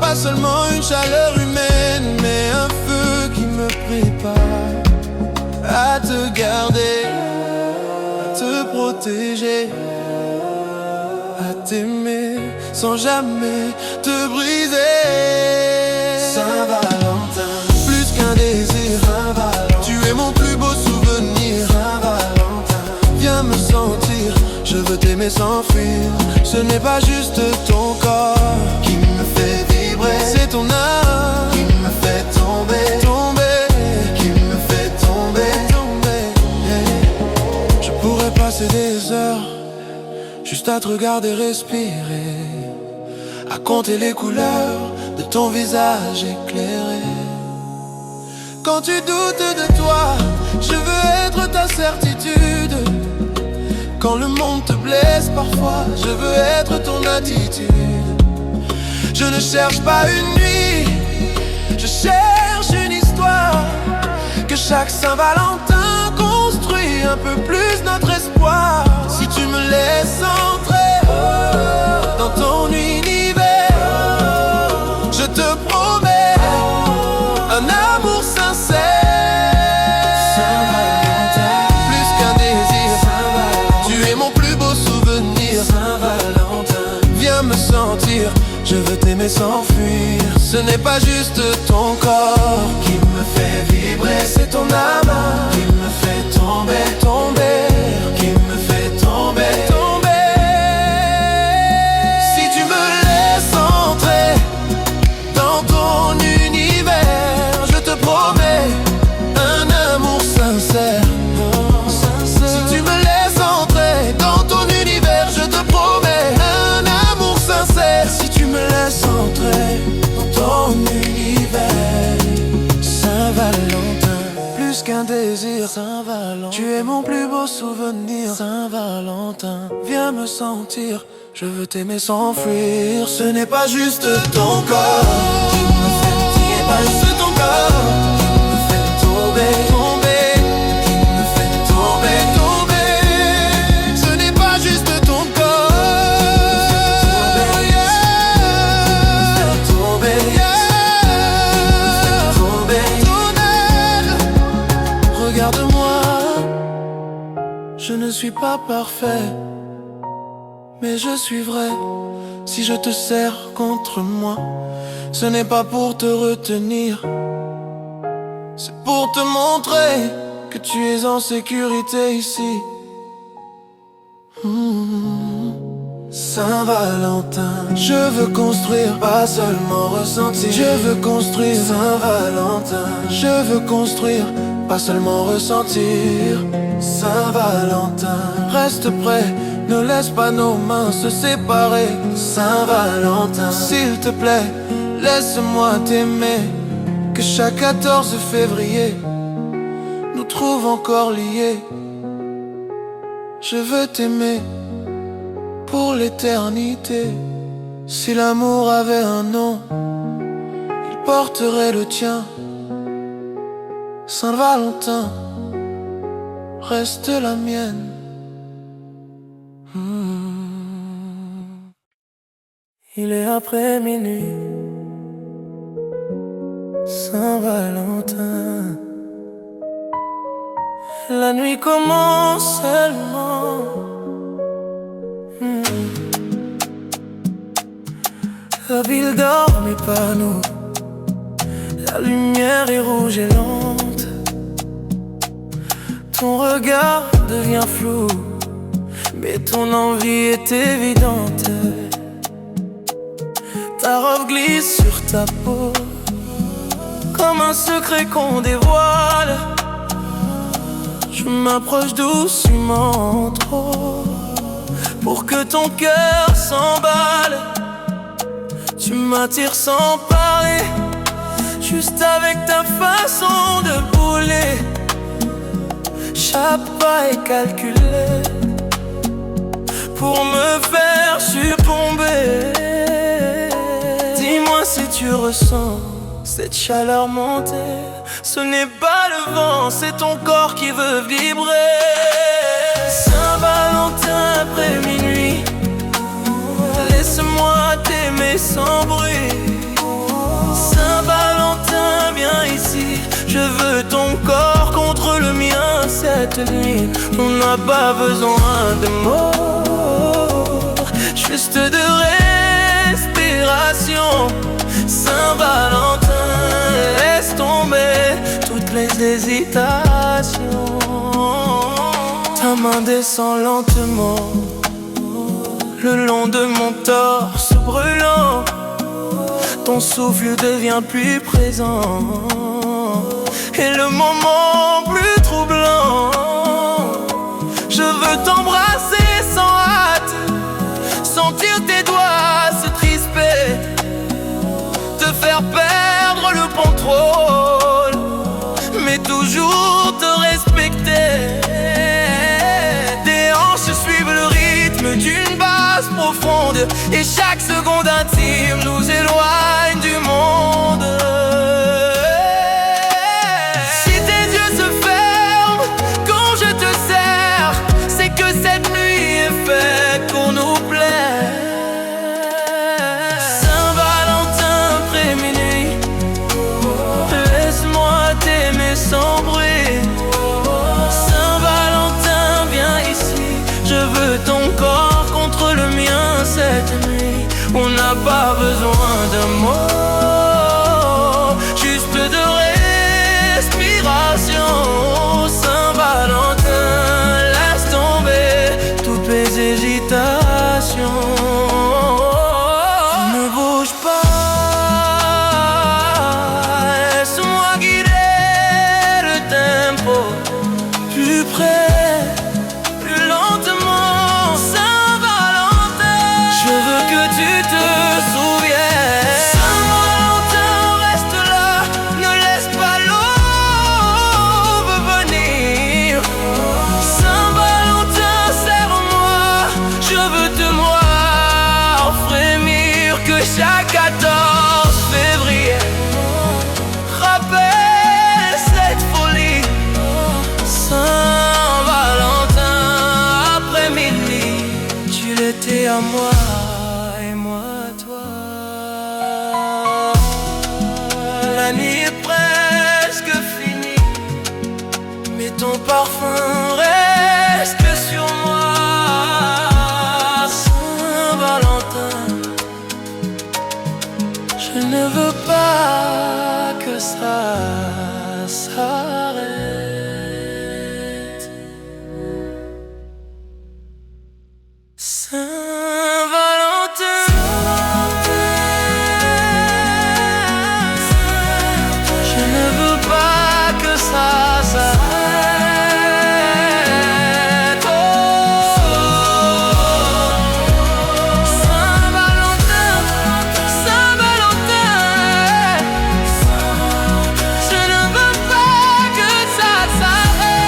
S1: Pas seulement une chaleur humaine, mais un feu qui me prépare à te garder, à te protéger, à t'aimer sans jamais te briser. Saint-Valentin, plus qu'un désir, Saint-Valentin, tu es mon plus beau souvenir. Saint-Valentin, viens me sentir, je veux t'aimer sans fuir. Ce n'est pas juste ton corps qui me fait vibrer, c'est ton âme qui me fait tomber, tomber, qui me fait tomber, tomber. Yeah. Je pourrais passer des heures juste à te regarder respirer, à compter les couleurs de ton visage éclairé. Quand tu doutes de toi, je veux être ta certitude. Quand le monde te blesse parfois, je veux être ton attitude. Je ne cherche pas une nuit, je cherche une histoire. Que chaque Saint-Valentin construit un peu plus notre espoir. Si tu me laisses entrer dans ton univers, je te promets un amour sincère. Saint-Valentin, plus qu'un désir, Saint-Valentin, tu es mon plus beau souvenir. Saint-Valentin, viens me sentir, je veux t'aimer sans fuir. Ce n'est pas juste ton corps qui me fait vibrer, c'est ton âme qui me fait tomber, tomber, qui me fait tomber, tomber. Si tu me laisses entrer dans ton univers, je te promets un amour sincère. Si tu me laisses entrer dans ton univers, je te promets un amour sincère. Si tu me laisses entrer dans ton univers, Saint-Valentin, plus qu'un désir, Saint-Valentin, tu es mon plus beau souvenir. Saint-Valentin, viens me sentir, je veux t'aimer sans fuir. Ce n'est pas juste ton corps qui me fait tomber, pas juste ton corps qui me fait tomber, tomber, qui me fait tomber, tomber. Ce n'est pas juste ton corps qui me fait tomber, tomber, tomber. Regarde-moi, je ne suis pas parfait, mais je suis vrai. Si je te serre contre moi, ce n'est pas pour te retenir, c'est pour te montrer que tu es en sécurité ici. Saint-Valentin, je veux construire, pas seulement ressentir. Je veux construire, Saint-Valentin, je veux construire, pas seulement ressentir. Saint-Valentin, reste près, ne laisse pas nos mains se séparer. Saint-Valentin, s'il te plaît, laisse-moi t'aimer. Que chaque 14 février nous trouve encore liés. Je veux t'aimer pour l'éternité. Si l'amour avait un nom, il porterait le tien. Saint-Valentin, reste la mienne. Il est après minuit, Saint-Valentin. La nuit commence seulement. La ville dort mais pas nous. La lumière est rouge et lente. Ton regard devient flou, mais ton envie est évidente. Ta robe glisse sur ta peau, comme un secret qu'on dévoile. Je m'approche doucement trop, pour que ton cœur s'emballe. Tu m'attires sans parler, juste avec ta façon de bouler. Chaque pas est calculé pour me faire succomber. Dis-moi si tu ressens cette chaleur monter. Ce n'est pas le vent, c'est ton corps qui veut vibrer. Saint-Valentin après minuit, laisse-moi t'aimer sans bruit. Saint-Valentin, viens ici, je veux ton corps contre le mien cette nuit. On n'a pas besoin de mots, juste de respiration. Saint-Valentin, laisse tomber toutes les hésitations. Ta main descend lentement le long de mon torse brûlant. Ton souffle devient plus présent et le moment plus troublant. Je veux t'embrasser sans hâte, sentir tes doigts se crisper, te faire perdre le contrôle, mais toujours te respecter. Tes hanches suivent le rythme d'une basse profonde, et chaque seconde intime nous éloigne du monde. Si tes yeux se ferment quand je te serre, c'est que cette nuit est faite pour nous plaire. Saint-Valentin après minuit, laisse-moi t'aimer sans bruit. Saint-Valentin, viens ici, je veux ton corps contre le mien cette nuit. On n'a pas besoin de mots, juste de respiration. Saint-Valentin, laisse tomber toutes les hésitations. Ne bouge pas, laisse-moi guider le tempo. Plus près, plus lentement. Saint-Valentin, je veux que tu te souviennes. Saint-Valentin, reste là, ne laisse pas l'aube venir. Saint-Valentin, serre-moi, je veux te voir frémir. Que chaque 14 février rappelle cette folie. Saint-Valentin après minuit, tu l'étais à moi et moi à toi. La nuit est presque finie, mais ton parfum reste sur moi. Saint-Valentin, je ne veux pas que ça s'arrête. Saint-Valentin, je ne veux pas que ça s'arrête. Oh, Saint-Valentin, Saint-Valentin, je ne veux pas que ça s'arrête.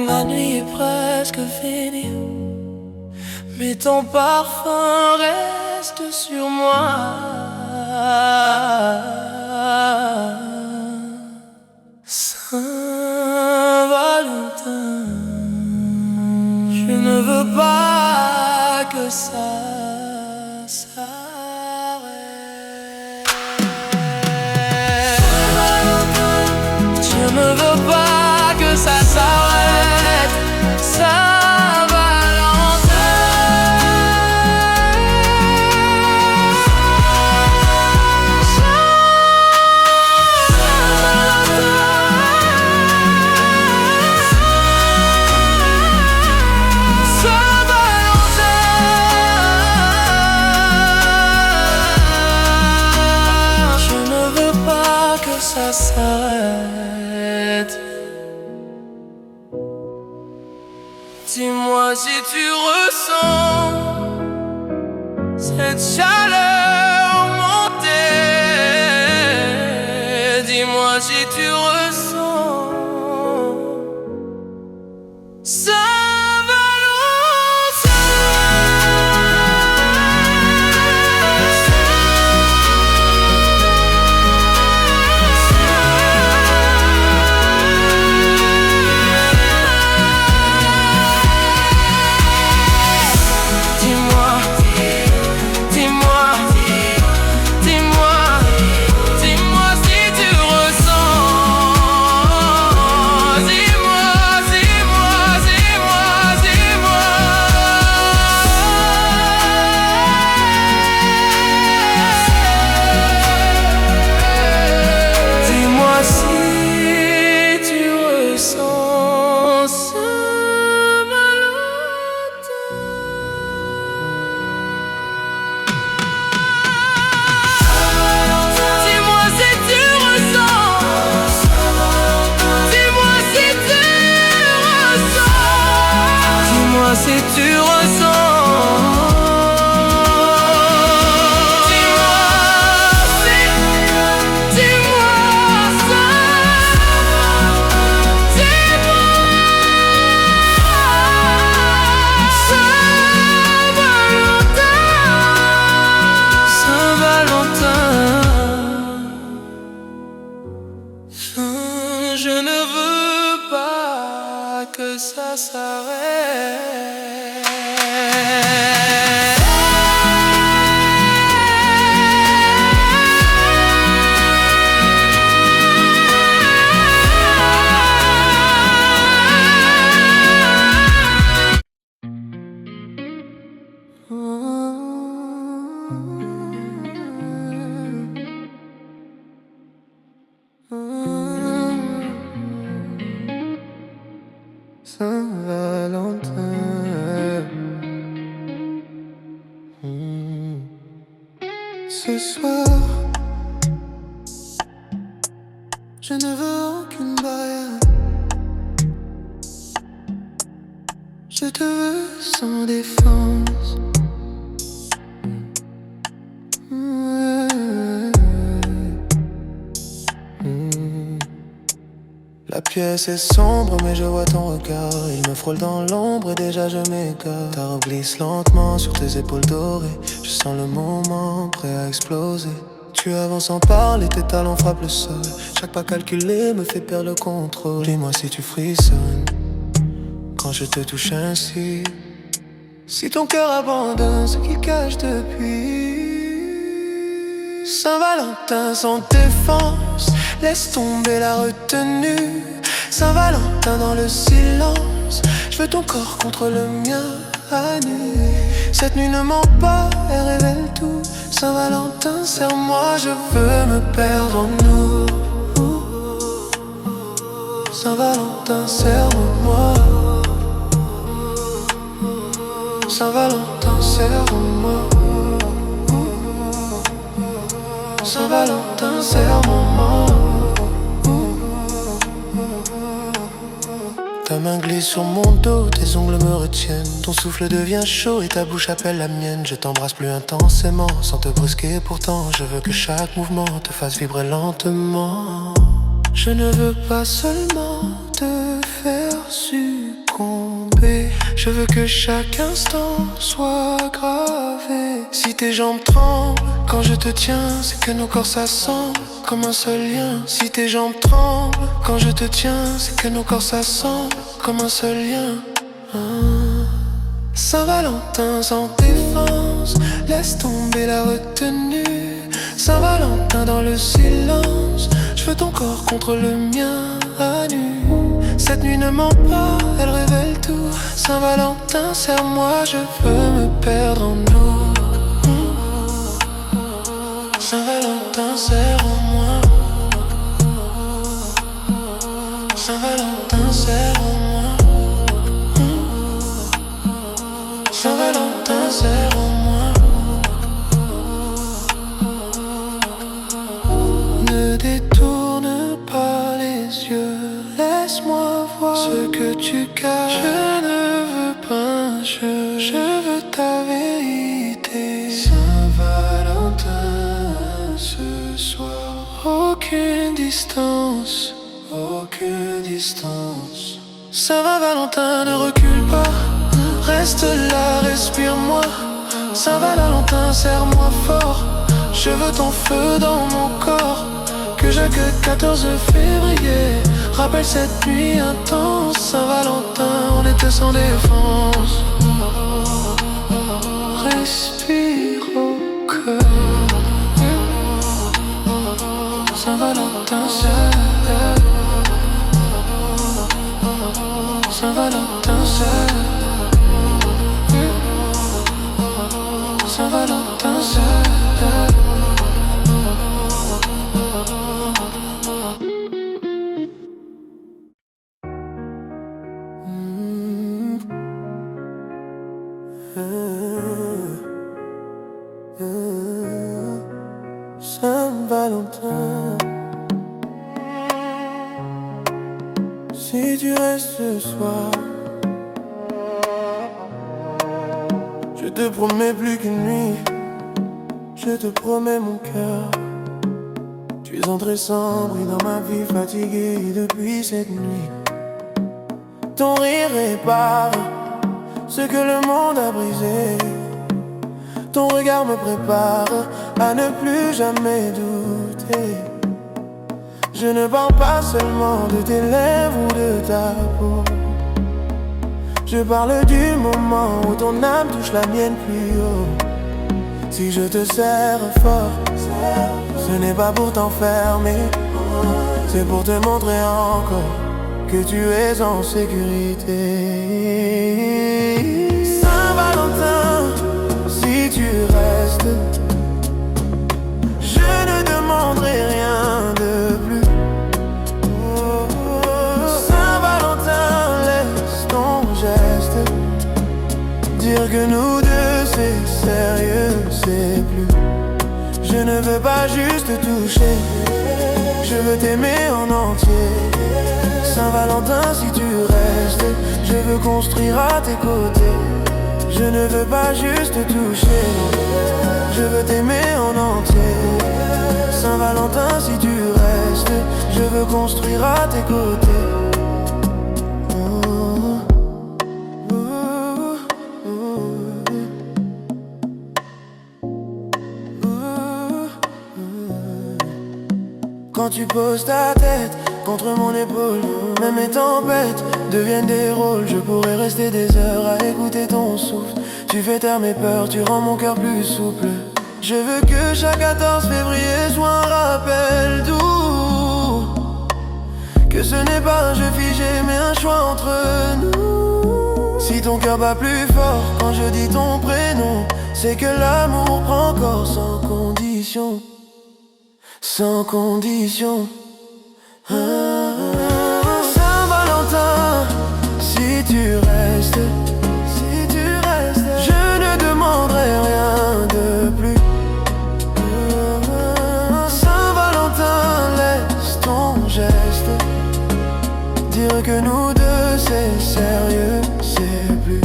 S1: La nuit est presque finie, mais ton parfum reste sur moi. Saint-Valentin, je ne veux pas que ça s'arrête. Saint-Valentin, Dis-moi si tu ressens cette chaleur montée. Dis-moi si tu ressens si tu ressens. Je ne veux pas que ça s'arrête. Saint-Valentin. Ce soir, je ne veux aucune barrière. Je te veux sans défense. La pièce est sombre mais je vois ton regard. Il me frôle dans l'ombre et déjà je m'égare. Ta robe glisse lentement sur tes épaules dorées. Je sens le moment prêt à exploser. Tu avances sans parler, tes talons frappent le sol. Chaque pas calculé me fait perdre le contrôle. Dis-moi si tu frissonnes quand je te touche ainsi. Si ton cœur abandonne ce qu'il cache depuis. Saint-Valentin sans défense, laisse tomber la retenue. Saint-Valentin dans le silence, je veux ton corps contre le mien à nu. Cette nuit ne ment pas, elle révèle tout. Saint-Valentin, serre-moi, je veux me perdre en nous. Saint-Valentin, serre-moi. Saint-Valentin, serre-moi. Saint-Valentin, serre-moi. Ta main glisse sur mon dos, tes ongles me retiennent. Ton souffle devient chaud et ta bouche appelle la mienne. Je t'embrasse plus intensément, sans te brusquer pourtant. Je veux que chaque mouvement te fasse vibrer lentement. Je ne veux pas seulement te faire succomber. Je veux que chaque instant soit gravé. Si tes jambes tremblent quand je te tiens, c'est que nos corps s'assemblent comme un seul lien. Si tes jambes tremblent quand je te tiens, c'est que nos corps s'assemblent comme un seul lien. Saint-Valentin sans défense, laisse tomber la retenue. Saint-Valentin dans le silence, je veux ton corps contre le mien à nu. Cette nuit ne ment pas, elle révèle tout. Saint-Valentin, serre-moi, je veux me perdre en nous. Saint-Valentin, serre-moi. Saint-Valentin, serre-moi. Saint-Valentin, serre-moi. Ne détourne pas les yeux, laisse-moi voir ce que tu caches. Je ne veux je veux ta vérité. Saint-Valentin, ce soir, aucune distance, aucune distance. Saint-Valentin, ne recule pas, reste là, respire-moi. Saint-Valentin, serre-moi fort, je veux ton feu dans mon corps. Que chaque 14 février rappelle cette nuit intense. Saint-Valentin, on était sans défense. Respire au cœur. Saint-Valentin, seul. Saint-Valentin, seul. Saint-Valentin, seul. Saint-Valentin, si tu restes ce soir, je te promets plus qu'une nuit, je te promets mon cœur. Tu es entré sans bruit dans ma vie, fatigué depuis cette nuit. Ton rire répare ce que le monde a brisé. Ton regard me prépare à ne plus jamais douter. Je ne parle pas seulement de tes lèvres ou de ta peau. Je parle du moment où ton âme touche la mienne plus haut. Si je te serre fort, ce n'est pas pour t'enfermer, c'est pour te montrer encore que tu es en sécurité. Saint-Valentin, si tu restes, je ne demanderai rien de plus. Saint-Valentin, laisse ton geste dire que nous deux c'est sérieux, c'est plus. Je ne veux pas juste te toucher, je veux t'aimer en entier. Saint-Valentin, si tu restes, je veux construire à tes côtés. Je ne veux pas juste te toucher, je veux t'aimer en entier. Saint-Valentin, si tu restes, je veux construire à tes côtés. Quand tu poses ta tête contre mon épaule, même mes tempêtes deviennent des rôles. Je pourrais rester des heures à écouter ton souffle. Tu fais taire mes peurs, tu rends mon cœur plus souple. Je veux que chaque 14 février soit un rappel doux, que ce n'est pas un jeu figé mais un choix entre nous. Si ton cœur bat plus fort quand je dis ton prénom, c'est que l'amour prend corps sans condition. Sans condition. Saint-Valentin, si tu restes, je ne demanderai rien de plus. Saint-Valentin, laisse ton geste dire que nous deux c'est sérieux, c'est plus.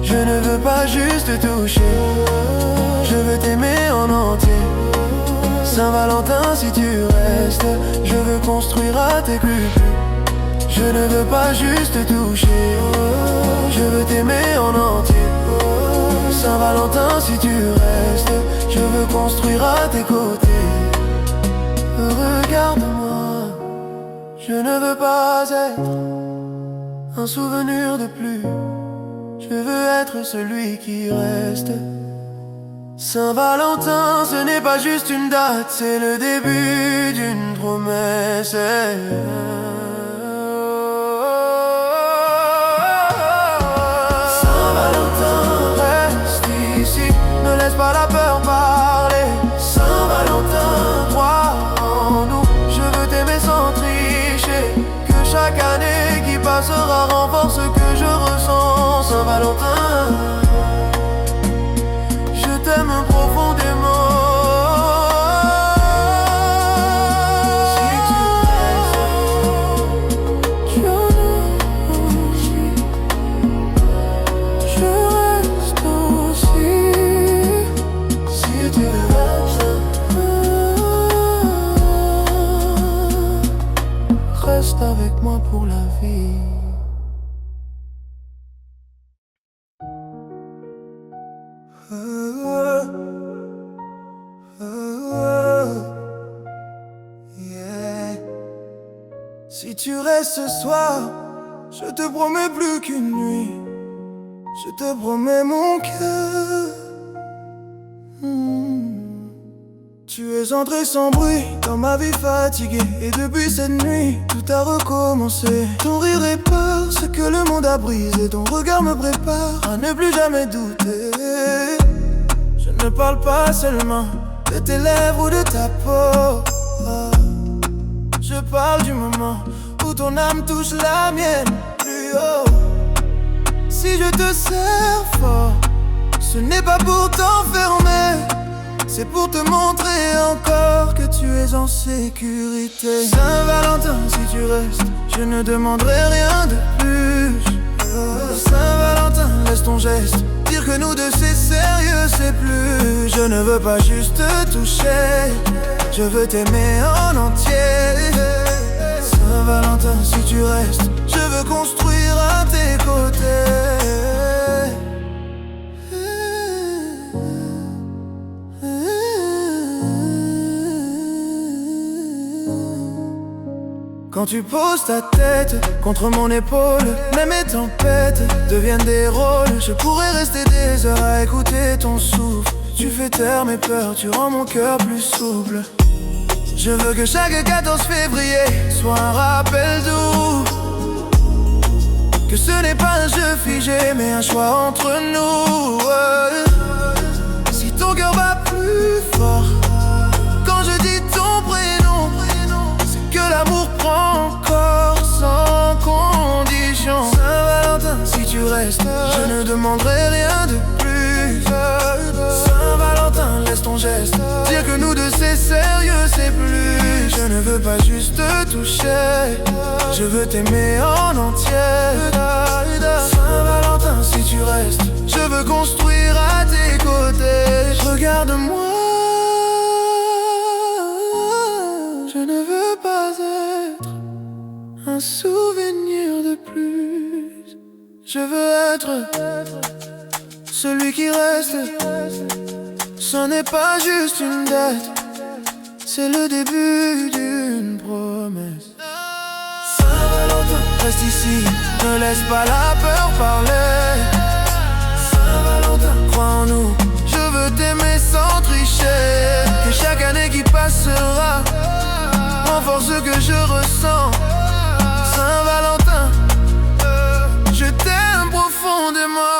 S1: Je ne veux pas juste te toucher, je veux t'aimer en entier. Saint-Valentin, si tu restes, je veux construire à tes coups. Je ne veux pas juste te toucher, je veux t'aimer en entier. Saint-Valentin, si tu restes, je veux construire à tes côtés. Regarde-moi, je ne veux pas être un souvenir de plus. Je veux être celui qui reste. Saint-Valentin, ce n'est pas juste une date, c'est le début d'une promesse. Saint-Valentin, reste ici, ne laisse pas la peur parler. Saint-Valentin, crois en nous, je veux t'aimer sans tricher. Que chaque année qui passera renforce ce que je ressens. Saint-Valentin, je t'aime profondément. Si tu restes, je Si tu restes ce soir, je te promets plus qu'une nuit. Je te promets mon cœur. Tu es entré sans bruit dans ma vie fatiguée. Et depuis cette nuit, tout a recommencé. Ton rire est peur, ce que le monde a brisé. Ton regard me prépare à ne plus jamais douter. Je ne parle pas seulement de tes lèvres ou de ta peau. Je parle du moment où ton âme touche la mienne plus haut. Si je te serre fort, ce n'est pas pour t'enfermer, c'est pour te montrer encore que tu es en sécurité. Saint-Valentin, si tu restes, je ne demanderai rien de plus. Saint-Valentin, laisse ton geste dire que nous deux c'est sérieux, c'est plus. Je ne veux pas juste te toucher, je veux t'aimer en entier. Saint-Valentin, si tu restes, je veux construire à tes côtés. Quand tu poses ta tête contre mon épaule, même mes tempêtes deviennent des rôles. Je pourrais rester des heures à écouter ton souffle. Tu fais taire mes peurs, tu rends mon cœur plus souple. Je veux que chaque 14 février soit un rappel doux, que ce n'est pas un jeu figé mais un choix entre nous. Si ton cœur bat plus fort quand je dis ton prénom, c'est que l'amour prend corps sans condition. Saint-Valentin, si tu restes, je ne demanderai rien de plus. Saint-Valentin, laisse ton geste dire que nous deux c'est sérieux, c'est plus. Je ne veux pas juste te toucher, je veux t'aimer en entier. Saint-Valentin, si tu restes, je veux construire à tes côtés. Regarde-moi, je ne veux pas être un souvenir de plus. Je veux être celui qui reste. Ce n'est pas juste une date, c'est le début d'une promesse. Saint-Valentin, reste ici, ne laisse pas la peur parler. Saint-Valentin, crois en nous, je veux t'aimer sans tricher. Que chaque année qui passera renforce ce que je ressens. Saint-Valentin, je t'aime profondément.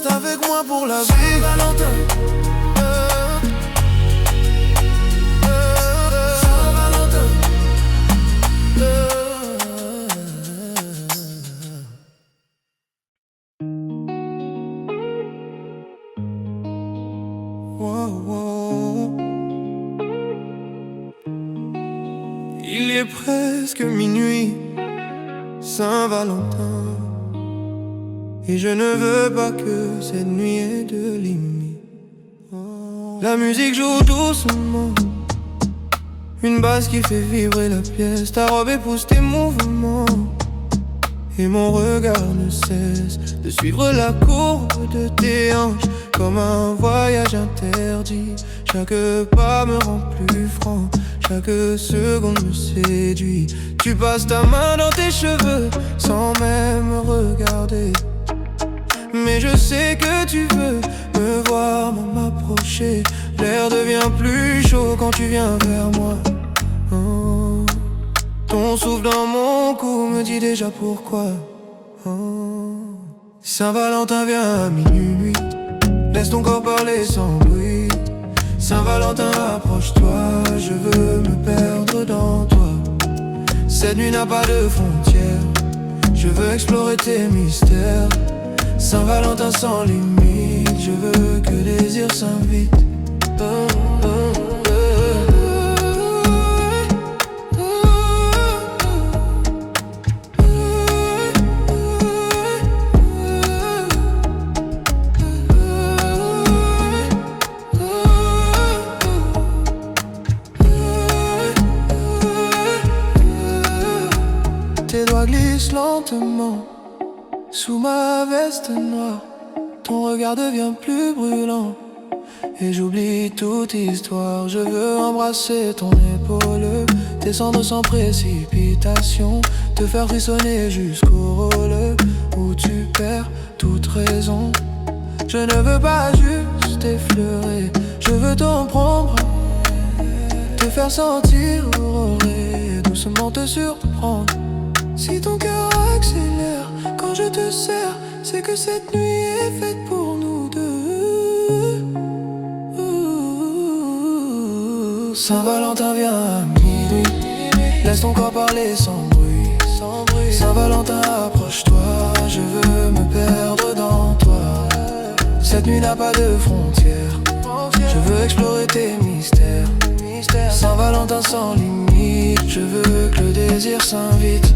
S1: Avec moi pour la vie, Valentin. Saint-Valentin. Wow, wow. Il est presque minuit, Saint-Valentin. Et je ne veux pas que cette nuit ait de limite. La musique joue doucement, une basse qui fait vibrer la pièce. Ta robe épouse tes mouvements, et mon regard ne cesse de suivre la courbe de tes hanches. Comme un voyage interdit, chaque pas me rend plus franc, chaque seconde me séduit. Tu passes ta main dans tes cheveux sans même me regarder. Mais je sais que tu veux me voir m'approcher. L'air devient plus chaud quand tu viens vers moi. Oh. Ton souffle dans mon cou me dit déjà pourquoi. Oh. Saint-Valentin vient à minuit, laisse ton corps parler sans bruit. Saint-Valentin, approche-toi, je veux me perdre dans toi. Cette nuit n'a pas de frontières, je veux explorer tes mystères. Saint-Valentin sans limite, je veux que les désirs s'invitent. Tes doigts glissent lentement Sous ma veste noire, ton regard devient plus brûlant. Et j'oublie toute histoire, je veux embrasser ton épaule, descendre sans précipitation, te faire frissonner jusqu'au rôle où tu perds toute raison. Je ne veux pas juste effleurer, je veux t'en prendre, te faire sentir auroré, doucement te surprendre. Si ton cœur accélère quand je te serre, c'est que cette nuit est faite pour nous deux. Saint-Valentin vient à minuit, laisse ton corps parler sans bruit. Saint-Valentin approche-toi, je veux me perdre dans toi. Cette nuit n'a pas de frontières, je veux explorer tes mystères. Saint-Valentin sans limite, je veux que le désir s'invite.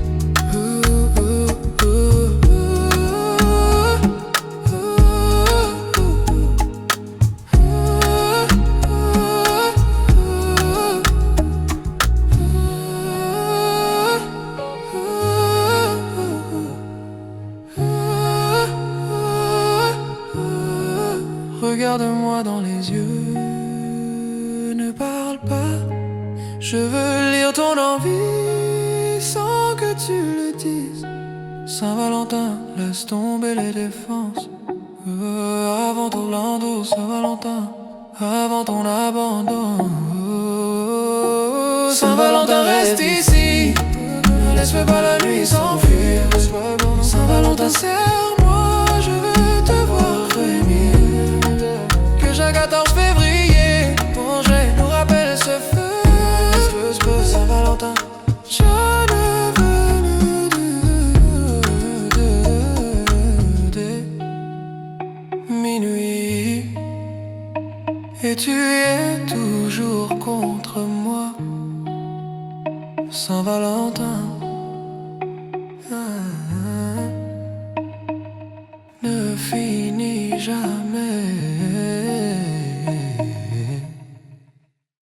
S1: Regarde-moi dans les yeux, ne parle pas. Je veux lire ton envie sans que tu le dises. Saint-Valentin, laisse tomber les défenses. Avant Orlando, Saint-Valentin, avant ton abandon. Saint-Valentin, reste ici, ne laisse pas la nuit s'enfuir. Saint-Valentin, serre